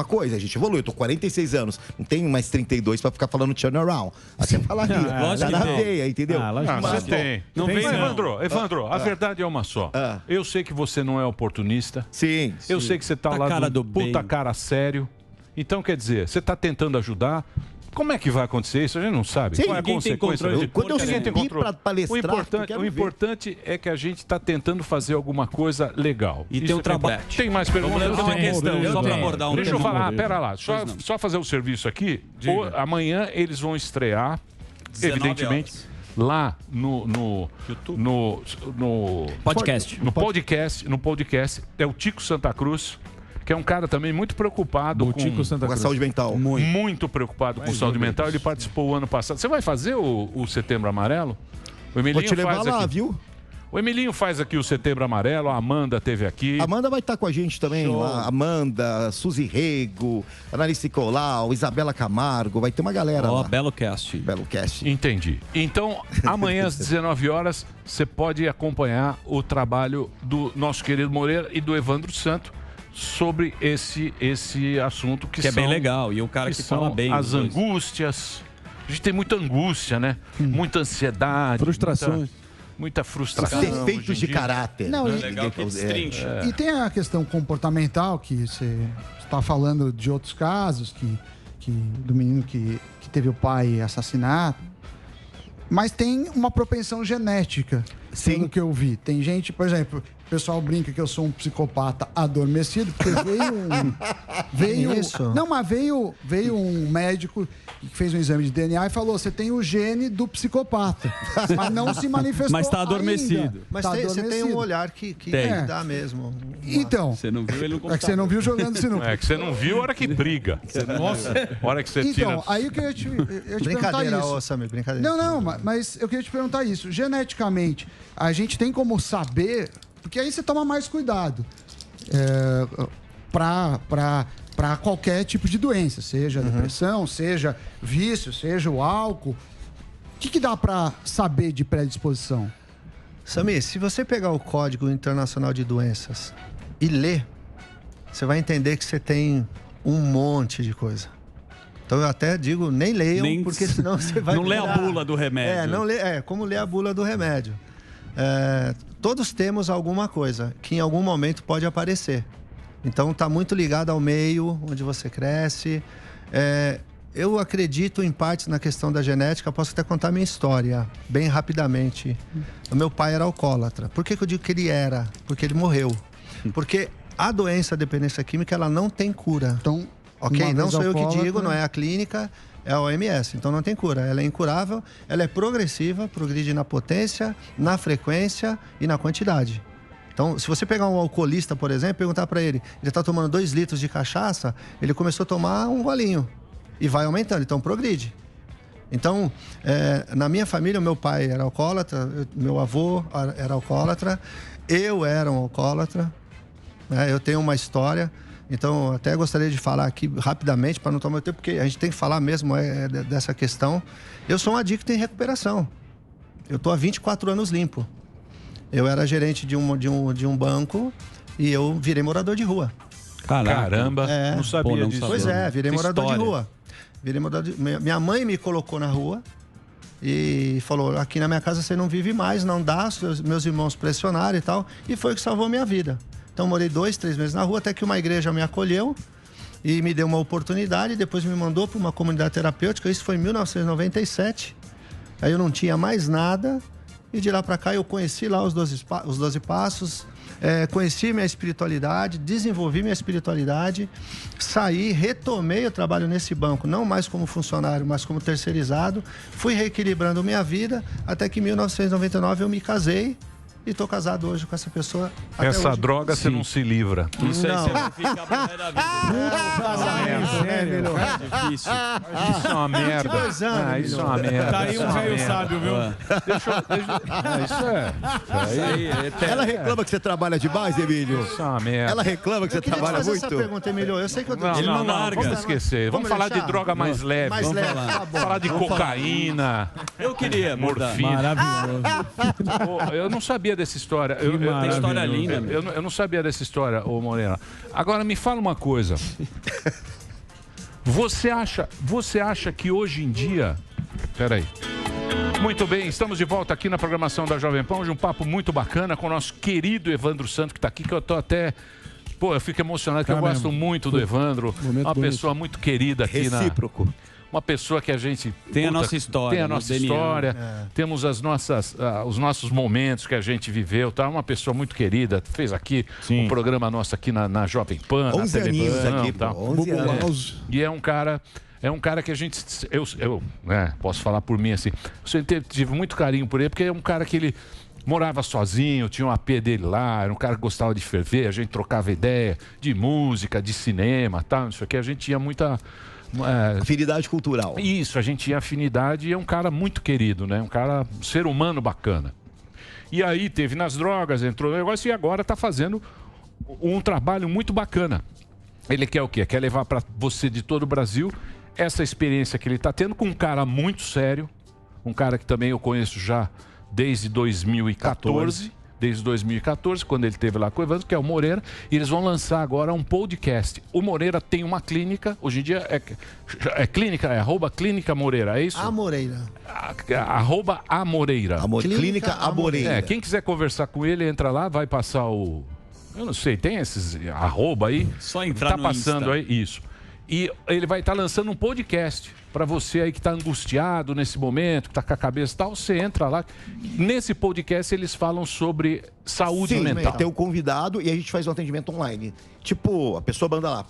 coisa. A gente evoluiu. Eu tô 46 anos. Não tenho mais 32 pra ficar falando turnaround. Até falaria. Lógico Tá que na tem. veia, entendeu? Você tem. Não vem, não. Evandro, a verdade é uma só. Eu sei que você não é oportunista. Sim. Eu sei que você tá lá cara do puta bem. cara sério. Então, quer dizer, você tá tentando ajudar. Como é que vai acontecer isso? A gente não sabe. Sim, Qual é a ninguém tem consequência? controle de Quando eu Ninguém tem subi controle. pra palestrar, O importante é que a gente está tentando fazer alguma coisa legal. E tem Isso um é trabalho. importante. Tem mais perguntas? Vamos uma questão, só para abordar um Deixa eu tema. falar, pera lá. Só fazer o serviço aqui. Amanhã eles vão estrear, 19 evidentemente, horas. lá no YouTube. no Podcast. No podcast. É o Tico Santa Cruz, que é um cara também muito preocupado Com a saúde mental. muito preocupado com saúde mental. Ele participou o ano passado. Você vai fazer o Setembro Amarelo? O Emilinho Vou te levar faz lá, aqui. viu? O Emilinho faz aqui o Setembro Amarelo, a Amanda teve aqui. A Amanda vai estar com a gente também lá. Amanda, Suzy Rego, Analice Colau, Isabela Camargo. Vai ter uma galera lá. Belo cast. Belo cast. Entendi. Então, amanhã às 19 horas, você pode acompanhar o trabalho do nosso querido Moreira e do Evandro Santo sobre esse assunto que é bem legal. E o cara que fala bem. As angústias. A gente tem muita angústia, né? Muita ansiedade. Frustrações. Muita frustração. Defeitos de caráter. Não, né? e- Legal que destrincha. E tem a questão comportamental, que você está falando de outros casos, do menino que teve o pai assassinado. Mas tem uma propensão genética, pelo que eu vi. Tem gente, por exemplo, o pessoal brinca que eu sou um psicopata adormecido, porque veio Isso? Não, mas veio um médico que fez um exame de DNA e falou: você tem o gene do psicopata. Mas não se manifestou. Mas tá adormecido. ainda. Mas Tá você tem um adormecido. olhar que Tem. dá mesmo. Então, Você não viu ele no é que você não viu jogando sinuca. É que você não viu a hora que briga. Nossa, a hora que você tira. Então, aí eu queria te perguntar Brincadeira, isso. ô Samir, brincadeira. Não, mas eu queria te perguntar isso. Geneticamente, a gente tem como saber, porque aí você toma mais cuidado para qualquer tipo de doença, seja depressão, seja vício, seja o álcool. O que dá para saber de predisposição? Samir, se você pegar o Código Internacional de Doenças e ler, você vai entender que você tem um monte de coisa. Então eu até digo, nem leiam, porque senão você vai... Não lê a bula do remédio. Como ler a bula do remédio. Todos temos alguma coisa que em algum momento pode aparecer. Então está muito ligado ao meio onde você cresce. Eu acredito em partes na questão da genética. Posso até contar minha história bem rapidamente. O meu pai era alcoólatra. Por que eu digo que ele era? Porque ele morreu. Porque a doença, a dependência química, ela não tem cura. Então, ok? Não sou eu que digo, não é a clínica, é a OMS. Então não tem cura. Ela é incurável, ela é progressiva, progride na potência, na frequência e na quantidade. Então, se você pegar um alcoolista, por exemplo, e perguntar para ele, ele está tomando 2 litros de cachaça, ele começou a tomar um golinho e vai aumentando, então progride. Então, na minha família, o meu pai era alcoólatra, meu avô era alcoólatra, eu era um alcoólatra, né? Eu tenho uma história, então até gostaria de falar aqui rapidamente, para não tomar muito tempo, porque a gente tem que falar mesmo dessa questão. Eu sou um adicto em recuperação, eu estou há 24 anos limpo. Eu era gerente de um banco e eu virei morador de rua. Caramba, não sabia disso. Pois virei morador de rua. Minha mãe me colocou na rua e falou: aqui na minha casa você não vive mais, não dá, meus irmãos pressionaram e tal. E foi o que salvou minha vida. Então morei 2, 3 meses na rua, até que uma igreja me acolheu e me deu uma oportunidade, depois me mandou para uma comunidade terapêutica. Isso foi em 1997. Aí eu não tinha mais nada. E de lá para cá eu conheci lá os 12 passos, conheci minha espiritualidade, desenvolvi minha espiritualidade, saí, retomei o trabalho nesse banco, não mais como funcionário, mas como terceirizado, fui reequilibrando minha vida, até que em 1999 eu me casei. E estou casado hoje com essa pessoa. Essa hoje. droga você não se livra. Isso aí Não. você vai ficar pra da vida. Sério, É difícil. Isso é uma merda. Dois anos, Isso é uma merda. Tá aí um velho sábio, viu? Isso é. Ela reclama que você trabalha demais, Emílio? Isso é uma merda. Ela reclama que você Eu queria te trabalha fazer muito? essa pergunta, Emílio. Eu sei que eu Não, larga. vamos esquecer. Vamos falar de deixar? droga mais leve. Mais Vamos leve, falar. tá bom. Falar de cocaína, Eu queria, morfina. Maravilhoso. Pô, eu não sabia dessa história. Tem história linda, meu. Eu não sabia dessa história, ô Morena. Agora me fala uma coisa. Você acha que hoje em dia... Peraí. Muito bem, estamos de volta aqui na programação da Jovem Pan. Hoje um papo muito bacana com o nosso querido Evandro Santos, que está aqui, que eu tô até... Pô, eu fico emocionado, porque eu gosto muito do Evandro. Uma pessoa muito querida aqui Recíproco. Uma pessoa que a gente... Tem a nossa história. Tem a nossa história, temos os nossos momentos que a gente viveu, tá? Uma pessoa muito querida, fez aqui um programa nosso aqui na Jovem Pan, 11 na aninhos televisão, aqui, tá? pô, 11 anos. E é um cara que a gente... Eu posso falar por mim assim, eu sempre tive muito carinho por ele, porque é um cara que ele morava sozinho, tinha um AP dele lá, era um cara que gostava de ferver, a gente trocava ideia de música, de cinema, tal, não sei o que, a gente tinha muita... Afinidade cultural. Isso, a gente tinha afinidade e é um cara muito querido, né? Um ser humano bacana. E aí teve nas drogas, entrou no negócio e agora está fazendo um trabalho muito bacana. Ele quer o quê? Quer levar para você de todo o Brasil essa experiência que ele está tendo com um cara muito sério, um cara que também eu conheço já desde 2014. Desde 2014, quando ele esteve lá com o Evandro, que é o Moreira, e eles vão lançar agora um podcast. O Moreira tem uma clínica, hoje em dia é clínica, é @clínica Moreira, é isso? A Moreira. @a Moreira. Clínica A Moreira. Quem quiser conversar com ele, entra lá, vai passar o... Eu não sei, tem esses arroba aí? Só entrar no passando Insta. aí, isso. E ele vai estar lançando um podcast para você aí que está angustiado nesse momento, que está com a cabeça e tal, você entra lá. Nesse podcast eles falam sobre saúde mental. Tem o convidado e a gente faz um atendimento online. Tipo, a pessoa manda lá,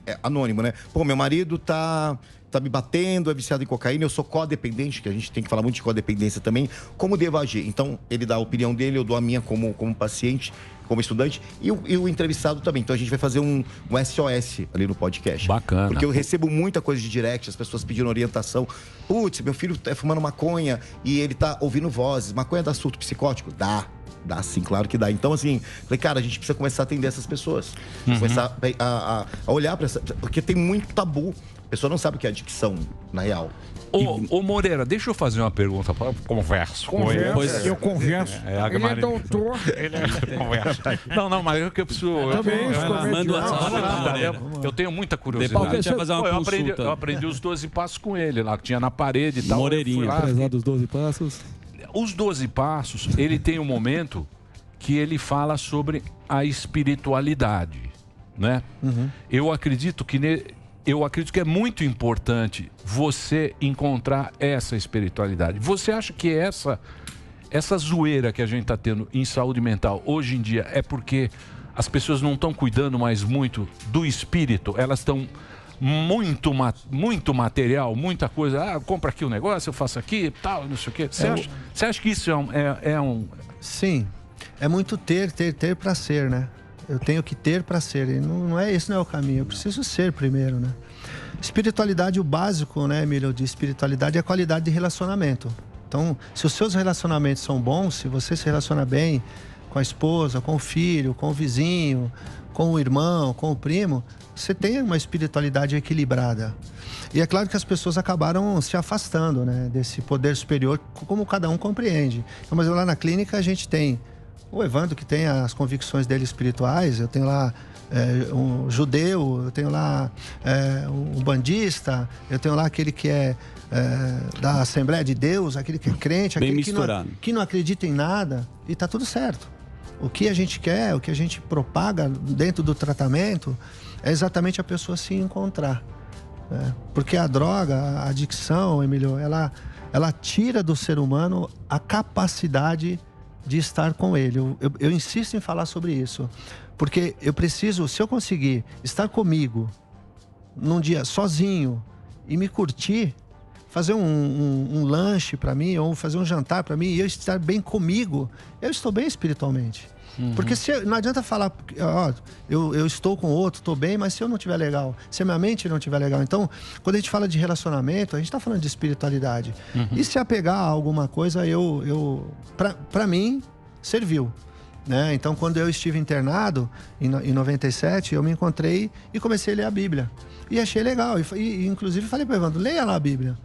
é anônimo, né? Meu marido tá me batendo, é viciado em cocaína, eu sou codependente, que a gente tem que falar muito de codependência também. Como devo agir? Então, ele dá a opinião dele, eu dou a minha como paciente, como estudante, e o entrevistado também. Então a gente vai fazer um SOS ali no podcast. Bacana. Porque eu recebo muita coisa de direct, as pessoas pedindo orientação. Putz, meu filho tá fumando maconha e ele tá ouvindo vozes. Maconha dá surto psicótico? Dá sim, claro que dá. Então, assim, falei, cara, a gente precisa começar a atender essas pessoas. Começar a olhar para essa... Porque tem muito tabu. A pessoa não sabe o que é adicção, na real. Ô Moreira, deixa eu fazer uma pergunta. Converso. Eu converso. Ele é doutor. Conversa. Não, mas eu preciso... Eu tenho muita curiosidade. Depois fazer uma consulta. Eu aprendi os 12 passos com ele lá, que tinha na parede e tal. Moreirinha. Apesar dos 12 passos. Os 12 passos, ele tem um momento que ele fala sobre a espiritualidade, né? Eu acredito que é muito importante você encontrar essa espiritualidade. Você acha que essa zoeira que a gente está tendo em saúde mental hoje em dia é porque as pessoas não estão cuidando mais muito do espírito? Elas estão muito material, muita coisa. Compra aqui um negócio, eu faço aqui, tal, não sei o quê. Você acha que isso é um... Sim, é muito ter para ser, né? Eu tenho que ter para ser. E esse não é o caminho. Eu preciso ser primeiro, né? Espiritualidade, o básico, né, Emílio, de espiritualidade é a qualidade de relacionamento. Então, se os seus relacionamentos são bons, se você se relaciona bem com a esposa, com o filho, com o vizinho, com o irmão, com o primo, você tem uma espiritualidade equilibrada. E é claro que as pessoas acabaram se afastando, né, desse poder superior, como cada um compreende. Então, mas lá na clínica a gente tem o Evandro, que tem as convicções dele espirituais, eu tenho lá um judeu, eu tenho lá um bandista, eu tenho lá aquele que é da Assembleia de Deus, aquele que é crente, bem aquele misturado, que não acredita em nada, e tá tudo certo. O que a gente quer, o que a gente propaga dentro do tratamento é exatamente a pessoa se encontrar, né? Porque a droga, a adicção, Emílio, ela tira do ser humano a capacidade de estar com ele. Eu insisto em falar sobre isso. Porque eu preciso, se eu conseguir estar comigo num dia sozinho e me curtir, fazer um lanche para mim ou fazer um jantar para mim e eu estar bem comigo, eu estou bem espiritualmente. Porque não adianta falar, ó, eu estou com outro, estou bem, mas se eu não estiver legal, se a minha mente não estiver legal. Então, quando a gente fala de relacionamento, a gente está falando de espiritualidade. E se apegar a alguma coisa, para mim, serviu. Né? Então, quando eu estive internado, em 97, eu me encontrei e comecei a ler a Bíblia. E achei legal. E inclusive, falei para o Evandro, leia lá a Bíblia.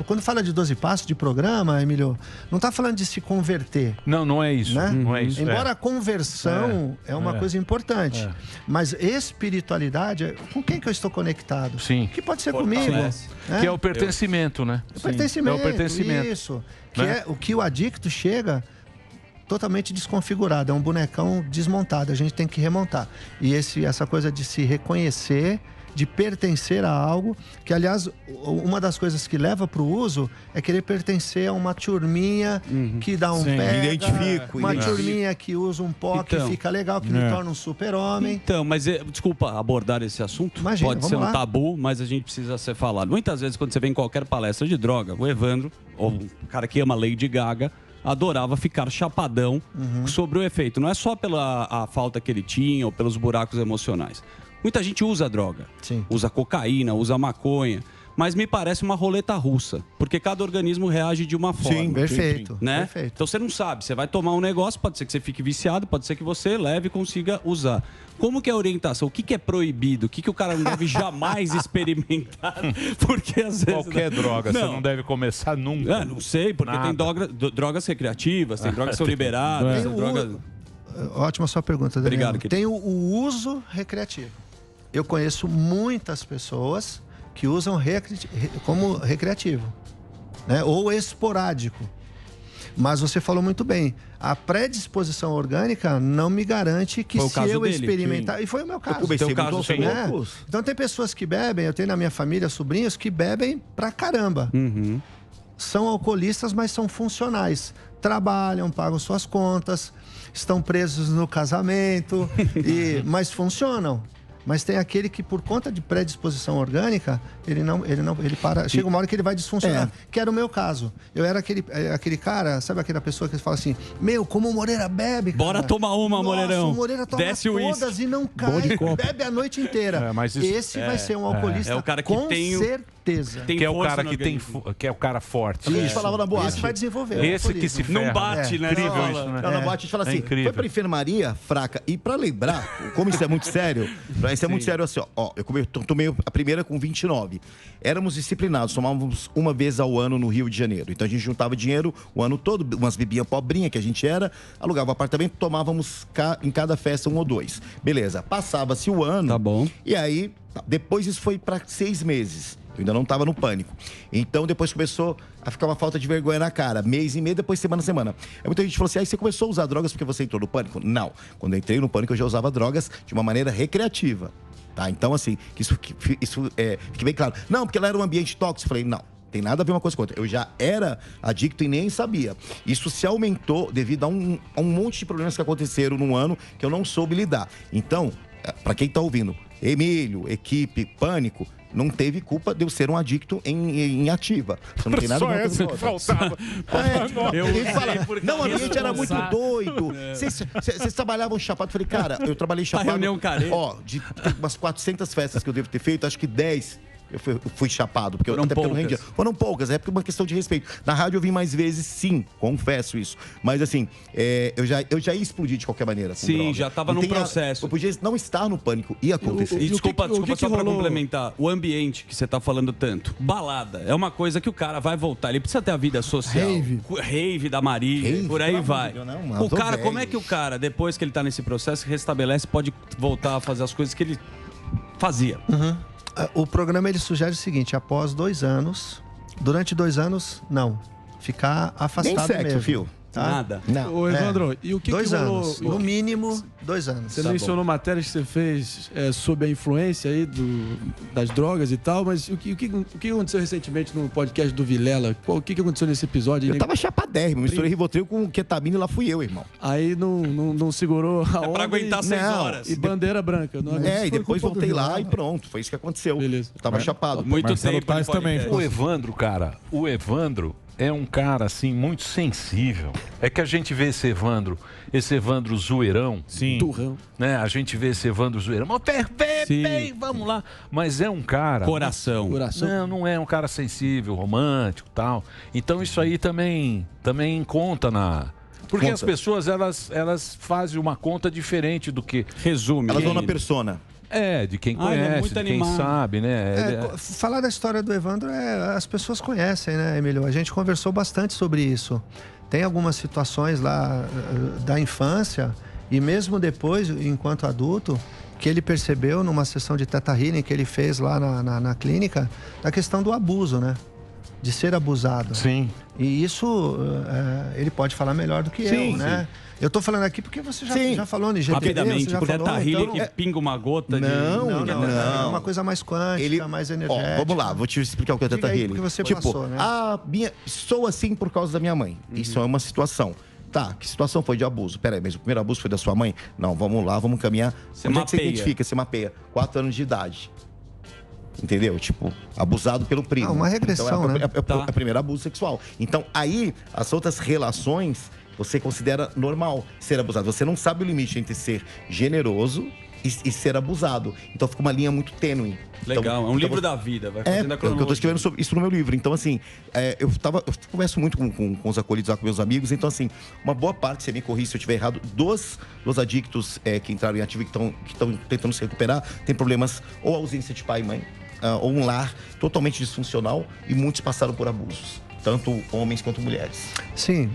Quando fala de 12 passos de programa, Emílio, não está falando de se converter. Não é isso. Né? Não é isso. Embora a conversão é uma coisa importante. Mas espiritualidade, com quem que eu estou conectado? Sim. Que pode ser comigo. Né? Que é o pertencimento, né? O pertencimento, é o pertencimento. Isso. Que Né? é o que o adicto chega totalmente desconfigurado, é um bonecão desmontado, a gente tem que remontar. E essa coisa de se reconhecer, de pertencer a algo, que aliás, uma das coisas que leva para o uso é querer pertencer a uma turminha que dá um pega, uma turminha que usa um pó que fica legal, que me torna um super-homem. Então, mas desculpa abordar esse assunto, Imagina, pode ser um lá. tabu, mas a gente precisa ser falado. Muitas vezes, quando você vem em qualquer palestra de droga, o Evandro, ou um cara que ama Lady Gaga, adorava ficar chapadão sobre o efeito. Não é só pela a falta que ele tinha ou pelos buracos emocionais. Muita gente usa droga. Sim. Usa cocaína, usa maconha. Mas me parece uma roleta russa. Porque cada organismo reage de uma forma. Sim, perfeito. Né? Perfeito. Então você não sabe. Você vai tomar um negócio, pode ser que você fique viciado, pode ser que você leve e consiga usar. Como que é a orientação? O que é proibido? O que o cara não deve jamais experimentar? Porque às vezes... Qualquer droga, você não deve começar nunca. Não sei, porque tem drogas recreativas, tem drogas que são liberadas. Tem drogas... Ótima sua pergunta, Daniel. Obrigado, querido. Tem o uso recreativo. Eu conheço muitas pessoas que usam como recreativo, né? Ou esporádico. Mas você falou muito bem, a predisposição orgânica não me garante que se eu experimentar... E foi o meu caso. Então tem pessoas que bebem, eu tenho na minha família sobrinhos que bebem pra caramba. São alcoolistas, mas são funcionais. Trabalham, pagam suas contas, estão presos no casamento, mas funcionam. Mas tem aquele que, por conta de predisposição orgânica, ele para. Chega uma hora que ele vai disfuncionar. Que era o meu caso. Eu era aquele cara, sabe aquela pessoa que fala assim: meu, como o Moreira bebe, cara. Bora tomar uma, Moreirão. O Moreira toma Desce todas e não cai. Bebe a noite inteira. Esse vai ser um alcoolista, é o cara que com certeza. Que é o cara que é o cara forte. A gente falava na boate. Esse vai desenvolver. Esse que se ferra. Não bate, né? Incrível isso, né? Na boate a gente fala assim, foi pra enfermaria fraca. E pra lembrar, como isso é muito sério, isso é muito sério assim, ó, eu tomei a primeira com 29. Éramos disciplinados, tomávamos uma vez ao ano no Rio de Janeiro. Então a gente juntava dinheiro o ano todo, umas bebinhas pobrinha que a gente era, alugava um apartamento, tomávamos em cada festa 1 ou 2. Beleza, passava-se o ano. Tá bom. E aí, depois isso foi pra 6 meses. Eu ainda não estava no pânico. Então, depois começou a ficar uma falta de vergonha na cara. Mês e meio, depois semana a semana. Aí muita gente falou assim, aí você começou a usar drogas porque você entrou no pânico? Não. Quando eu entrei no pânico, eu já usava drogas de uma maneira recreativa. Tá? Então, assim, fique bem claro. Não, porque ela era um ambiente tóxico. Eu falei, não. Tem nada a ver uma coisa com outra. Eu já era adicto e nem sabia. Isso se aumentou devido a um monte de problemas que aconteceram num ano que eu não soube lidar. Então, para quem tá ouvindo, Emílio, equipe, Pânico, não teve culpa de eu ser um adicto em ativa. Você não tem nada a ver com que faltava. Não, o ambiente era muito doido. Vocês trabalhavam chapado. Eu falei, cara, eu trabalhei chapado. Ó, de umas 400 festas que eu devo ter feito, acho que 10... Eu fui chapado, porque Foram poucas. Porque eu não rendia. Foram poucas, é porque uma questão de respeito. Na rádio eu vim mais vezes, sim, confesso isso. Mas assim, eu já ia explodir de qualquer maneira. Sim, droga. já estava no processo. Eu podia não estar no pânico, ia acontecer. Desculpa, só para complementar. O ambiente que você tá falando tanto. Balada é uma coisa que o cara vai voltar. Ele precisa ter a vida social. Rave da Maria, por aí vai. O cara, como é que o cara, depois que ele tá nesse processo, restabelece, pode voltar a fazer as coisas que ele fazia? O programa ele sugere o seguinte: após 2 anos, durante 2 anos, não. Ficar afastado Nem sexo, mesmo. Fio. Tá? Nada. Não. Ô, Evandro, e o que 2 que rolou? anos. No mínimo, 2 anos. Você mencionou matérias que você fez sobre a influência aí das drogas e tal, mas o que aconteceu recentemente no podcast do Vilela? O que aconteceu nesse episódio? Eu tava chapadérrimo, misturei Rivotril com ketamina e lá fui eu, irmão. Aí não segurou a onda. Pra aguentar 6 horas. E bandeira branca. E depois voltei lá e pronto, foi isso que aconteceu. Beleza. Eu tava chapado. Muito tempo também. O Evandro, cara, é um cara, assim, muito sensível. É que a gente vê esse Evandro zoeirão. Sim. Turrão. Né? A gente vê esse Evandro zoeirão. Vamos lá. Mas é um cara... Coração. Não é um cara sensível, romântico e tal. Então isso aí também conta Porque as pessoas, elas fazem uma conta diferente do que... Resume. Elas vão na persona. De quem conhece, de quem sabe, né? Falar da história do Evandro, as pessoas conhecem, né, Emílio? A gente conversou bastante sobre isso. Tem algumas situações lá da infância e mesmo depois, enquanto adulto, que ele percebeu numa sessão de Theta Healing que ele fez lá na clínica, da questão do abuso, né? De ser abusado. Sim. E isso ele pode falar melhor do que eu, né? Eu tô falando aqui porque você já falou no GTD. Rapidamente, porque Theta Healing que pinga uma gota Não. É uma coisa mais quântica, mais energética. Vamos lá, vou te explicar o que é Theta Healing. Porque você passou, né? Sou assim por causa da minha mãe. Isso é uma situação. Tá, que situação foi de abuso? Peraí, mas o primeiro abuso foi da sua mãe? Não, vamos lá, vamos caminhar. Onde é que você identifica? Você mapeia. 4 anos de idade. Entendeu? Tipo, abusado pelo primo. Uma regressão, então, né? É o primeiro abuso sexual. Então, aí, as outras relações, você considera normal ser abusado. Você não sabe o limite entre ser generoso e ser abusado. Então, fica uma linha muito tênue. Legal, então, é um livro da vida. Vai fazendo a cronologia. Eu tô escrevendo sobre isso no meu livro. Então, assim, eu converso muito com os acolhidos lá, com meus amigos. Então, assim, uma boa parte, você me corrige se eu estiver errado, dos adictos que entraram em ativo e que estão tentando se recuperar, tem problemas ou ausência de pai e mãe, ou um lar totalmente disfuncional, e muitos passaram por abusos, tanto homens quanto mulheres. Sim,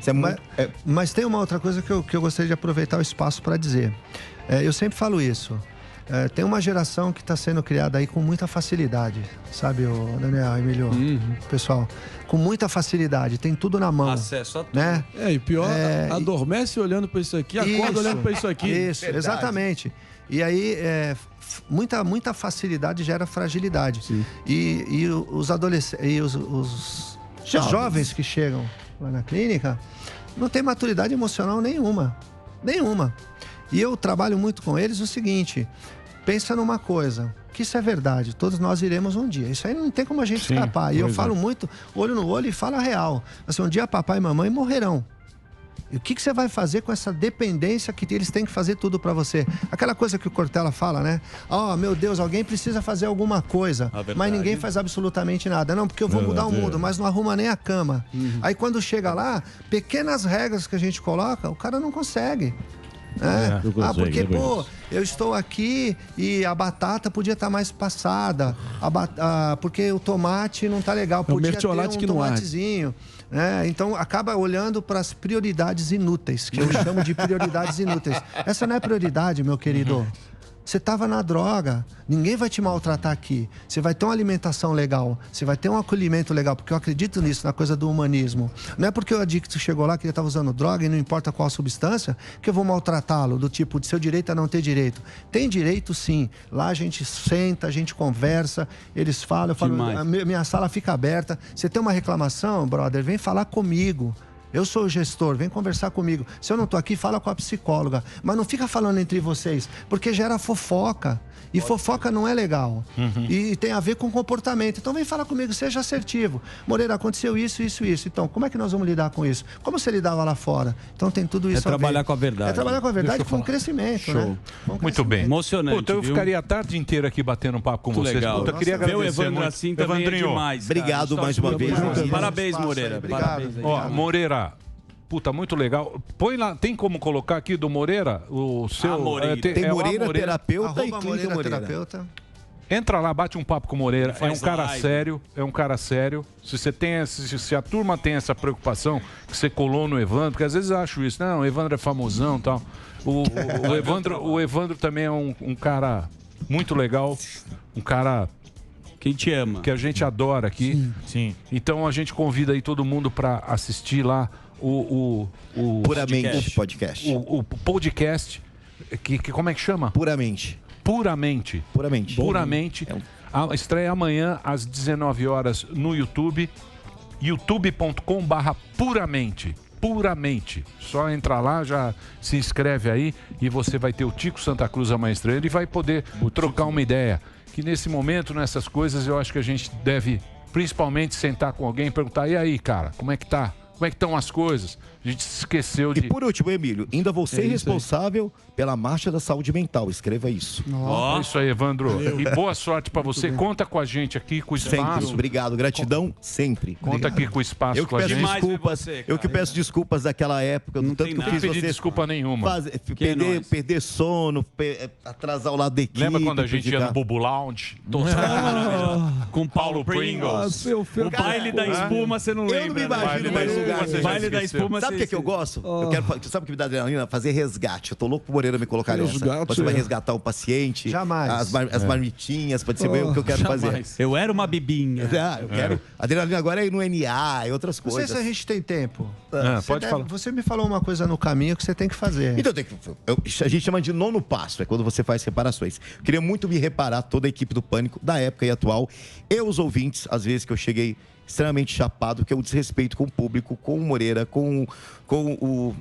mas tem uma outra coisa que eu gostaria de aproveitar o espaço para dizer. Eu sempre falo isso. Tem uma geração que está sendo criada aí com muita facilidade, sabe, o Daniel, Emílio, pessoal, com muita facilidade, tem tudo na mão. Acesso a tudo. Né? E pior, adormece olhando para isso aqui, acorda olhando para isso aqui. Isso, exatamente. E aí, muita facilidade gera fragilidade. E os adolescentes, e os jovens que chegam lá na clínica não têm maturidade emocional nenhuma. E eu trabalho muito com eles o seguinte: pensa numa coisa, que isso é verdade, todos nós iremos um dia. Isso aí não tem como a gente escapar. E eu falo muito, olho no olho, e falo a real. Assim, um dia papai e mamãe morrerão. E o que você vai fazer com essa dependência que eles têm que fazer tudo para você? Aquela coisa que o Cortella fala, né? Meu Deus, alguém precisa fazer alguma coisa, mas ninguém faz absolutamente nada. Não, porque eu vou mudar o mundo, mas não arruma nem a cama. Aí quando chega lá, pequenas regras que a gente coloca, o cara não consegue. Porque, eu estou aqui e a batata podia estar mais passada, porque o tomate não está legal, podia ter um tomatezinho. Então acaba olhando para as prioridades inúteis, que eu chamo de prioridades inúteis. Essa não é prioridade, meu querido. Você estava na droga, ninguém vai te maltratar aqui. Você vai ter uma alimentação legal, você vai ter um acolhimento legal, porque eu acredito nisso, na coisa do humanismo. Não é porque o adicto chegou lá que ele estava usando droga e não importa qual substância, que eu vou maltratá-lo, do tipo, de seu direito a não ter direito. Tem direito, sim. Lá a gente senta, a gente conversa, eles falam, eu falo, minha sala fica aberta. Você tem uma reclamação, brother, vem falar comigo. Eu sou o gestor, vem conversar comigo. Se eu não tô aqui, fala com a psicóloga. Mas não fica falando entre vocês, porque gera fofoca. E fofoca não é legal. E tem a ver com comportamento. Então vem falar comigo, seja assertivo. Moreira, aconteceu isso. Então, como é que nós vamos lidar com isso? Como você lidava lá fora? Então tem tudo isso a ver. Trabalhar com a verdade. É trabalhar com a verdade com crescimento, Show. né? Muito bem. Emocionante, então eu ficaria a tarde inteira aqui batendo um papo com vocês. Legal. Eu queria agradecer o Evandro muito. assim também é demais. Obrigado mais uma vez. Parabéns, Moreira. Obrigado. Moreira, muito legal. Põe lá, tem como colocar aqui do Moreira o seu... Moreira. Tem Moreira Terapeuta e Clínica Moreira. Terapeuta. Entra lá, bate um papo com o Moreira. É um cara sério, Se a turma tem essa preocupação que você colou no Evandro, porque às vezes eu acho isso, não, o Evandro é famosão e tal. O Evandro também é um cara muito legal, um cara quem te ama, que a gente adora aqui. Sim. Então a gente convida aí todo mundo para assistir lá o Puramente podcast. O podcast, que como é que chama? Puramente. Puramente. A estreia amanhã às 19 horas no YouTube, youtube.com/puramente. Puramente. Só entra lá, já se inscreve aí e você vai ter o Tico Santa Cruz amanhã estreando e vai poder trocar uma ideia. Que nesse momento, nessas coisas, eu acho que a gente deve principalmente sentar com alguém e perguntar: e aí, cara, como é que tá? Como é que estão as coisas? A gente se esqueceu de... E por último, Emílio, ainda vou ser responsável pela Marcha da Saúde Mental. Escreva isso. É isso aí, Evandro. Valeu. E boa sorte pra você. Conta com a gente aqui, com o espaço. Sempre. Obrigado. Gratidão, sempre. Conta aqui com o espaço eu que com a peço gente. desculpas. Eu que peço desculpas daquela época. Não tanto que eu fiz pedir você desculpa nenhuma. Perder sono, atrasar o lado da equipe. Lembra quando a gente ia no Bubu Lounge? Com Paulo Pringles. O baile da espuma, você não lembra. Eu não me imagino mais lugar. Baile da espuma, sabe o que eu gosto? Eu quero, sabe o que me dá adrenalina? Fazer resgate. Eu tô louco pro Moreira me colocar nessa. Você vai resgatar um paciente. Jamais. As marmitinhas, pode ser o que eu quero fazer. Eu era uma bibinha. Eu quero. Adrenalina agora é ir no NA, e outras Não coisas. sei se a gente tem tempo. Pode falar. Você me falou uma coisa no caminho que você tem que fazer. Então, a gente chama de nono passo, é quando você faz reparações. Eu queria muito me reparar, toda a equipe do Pânico, da época e atual, e os ouvintes, às vezes que eu cheguei extremamente chapado, que é o desrespeito com o público, com o Moreira, com o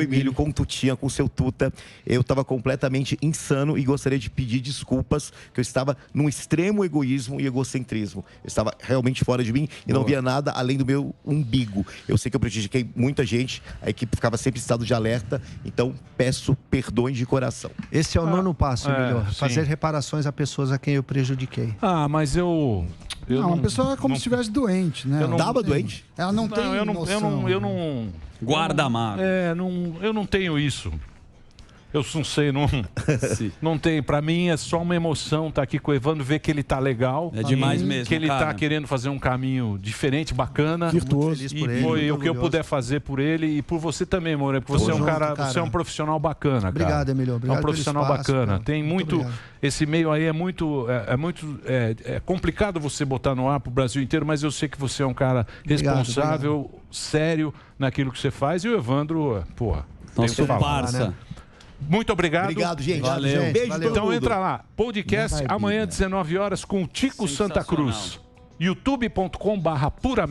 Emílio, com o Tutinha, com o seu Tuta. Eu estava completamente insano e gostaria de pedir desculpas, que eu estava num extremo egoísmo e egocentrismo. Eu estava realmente fora de mim e não via nada além do meu umbigo. Eu sei que eu prejudiquei muita gente, a equipe ficava sempre em estado de alerta, então peço perdões de coração. Esse é o nono passo, Emílio. Fazer reparações a pessoas a quem eu prejudiquei. Mas eu uma pessoa é como se estivesse doente, né? Tava doente? Ela não tem noção. Eu não guarda mágoa. Eu não tenho isso. Eu não sei, não tem. Pra mim é só uma emoção estar aqui com o Evandro, ver que ele tá legal. É demais mesmo, que ele cara. Tá querendo fazer um caminho diferente, bacana. Virtuoso. E foi o que eu puder fazer por ele e por você também, Moura, porque você é um cara, você é um profissional bacana, cara. Obrigado, Emílio. Obrigado é um profissional pelo espaço, bacana. cara. Tem muito esse meio aí é complicado você botar no ar pro Brasil inteiro, mas eu sei que você é um cara responsável, sério naquilo que você faz, e o Evandro, nosso parça. Né? Muito obrigado. Obrigado, gente. Valeu. Beijo Valeu. Então entra lá, podcast amanhã 19 horas com o Tico Santa Cruz. youtube.com/puramente.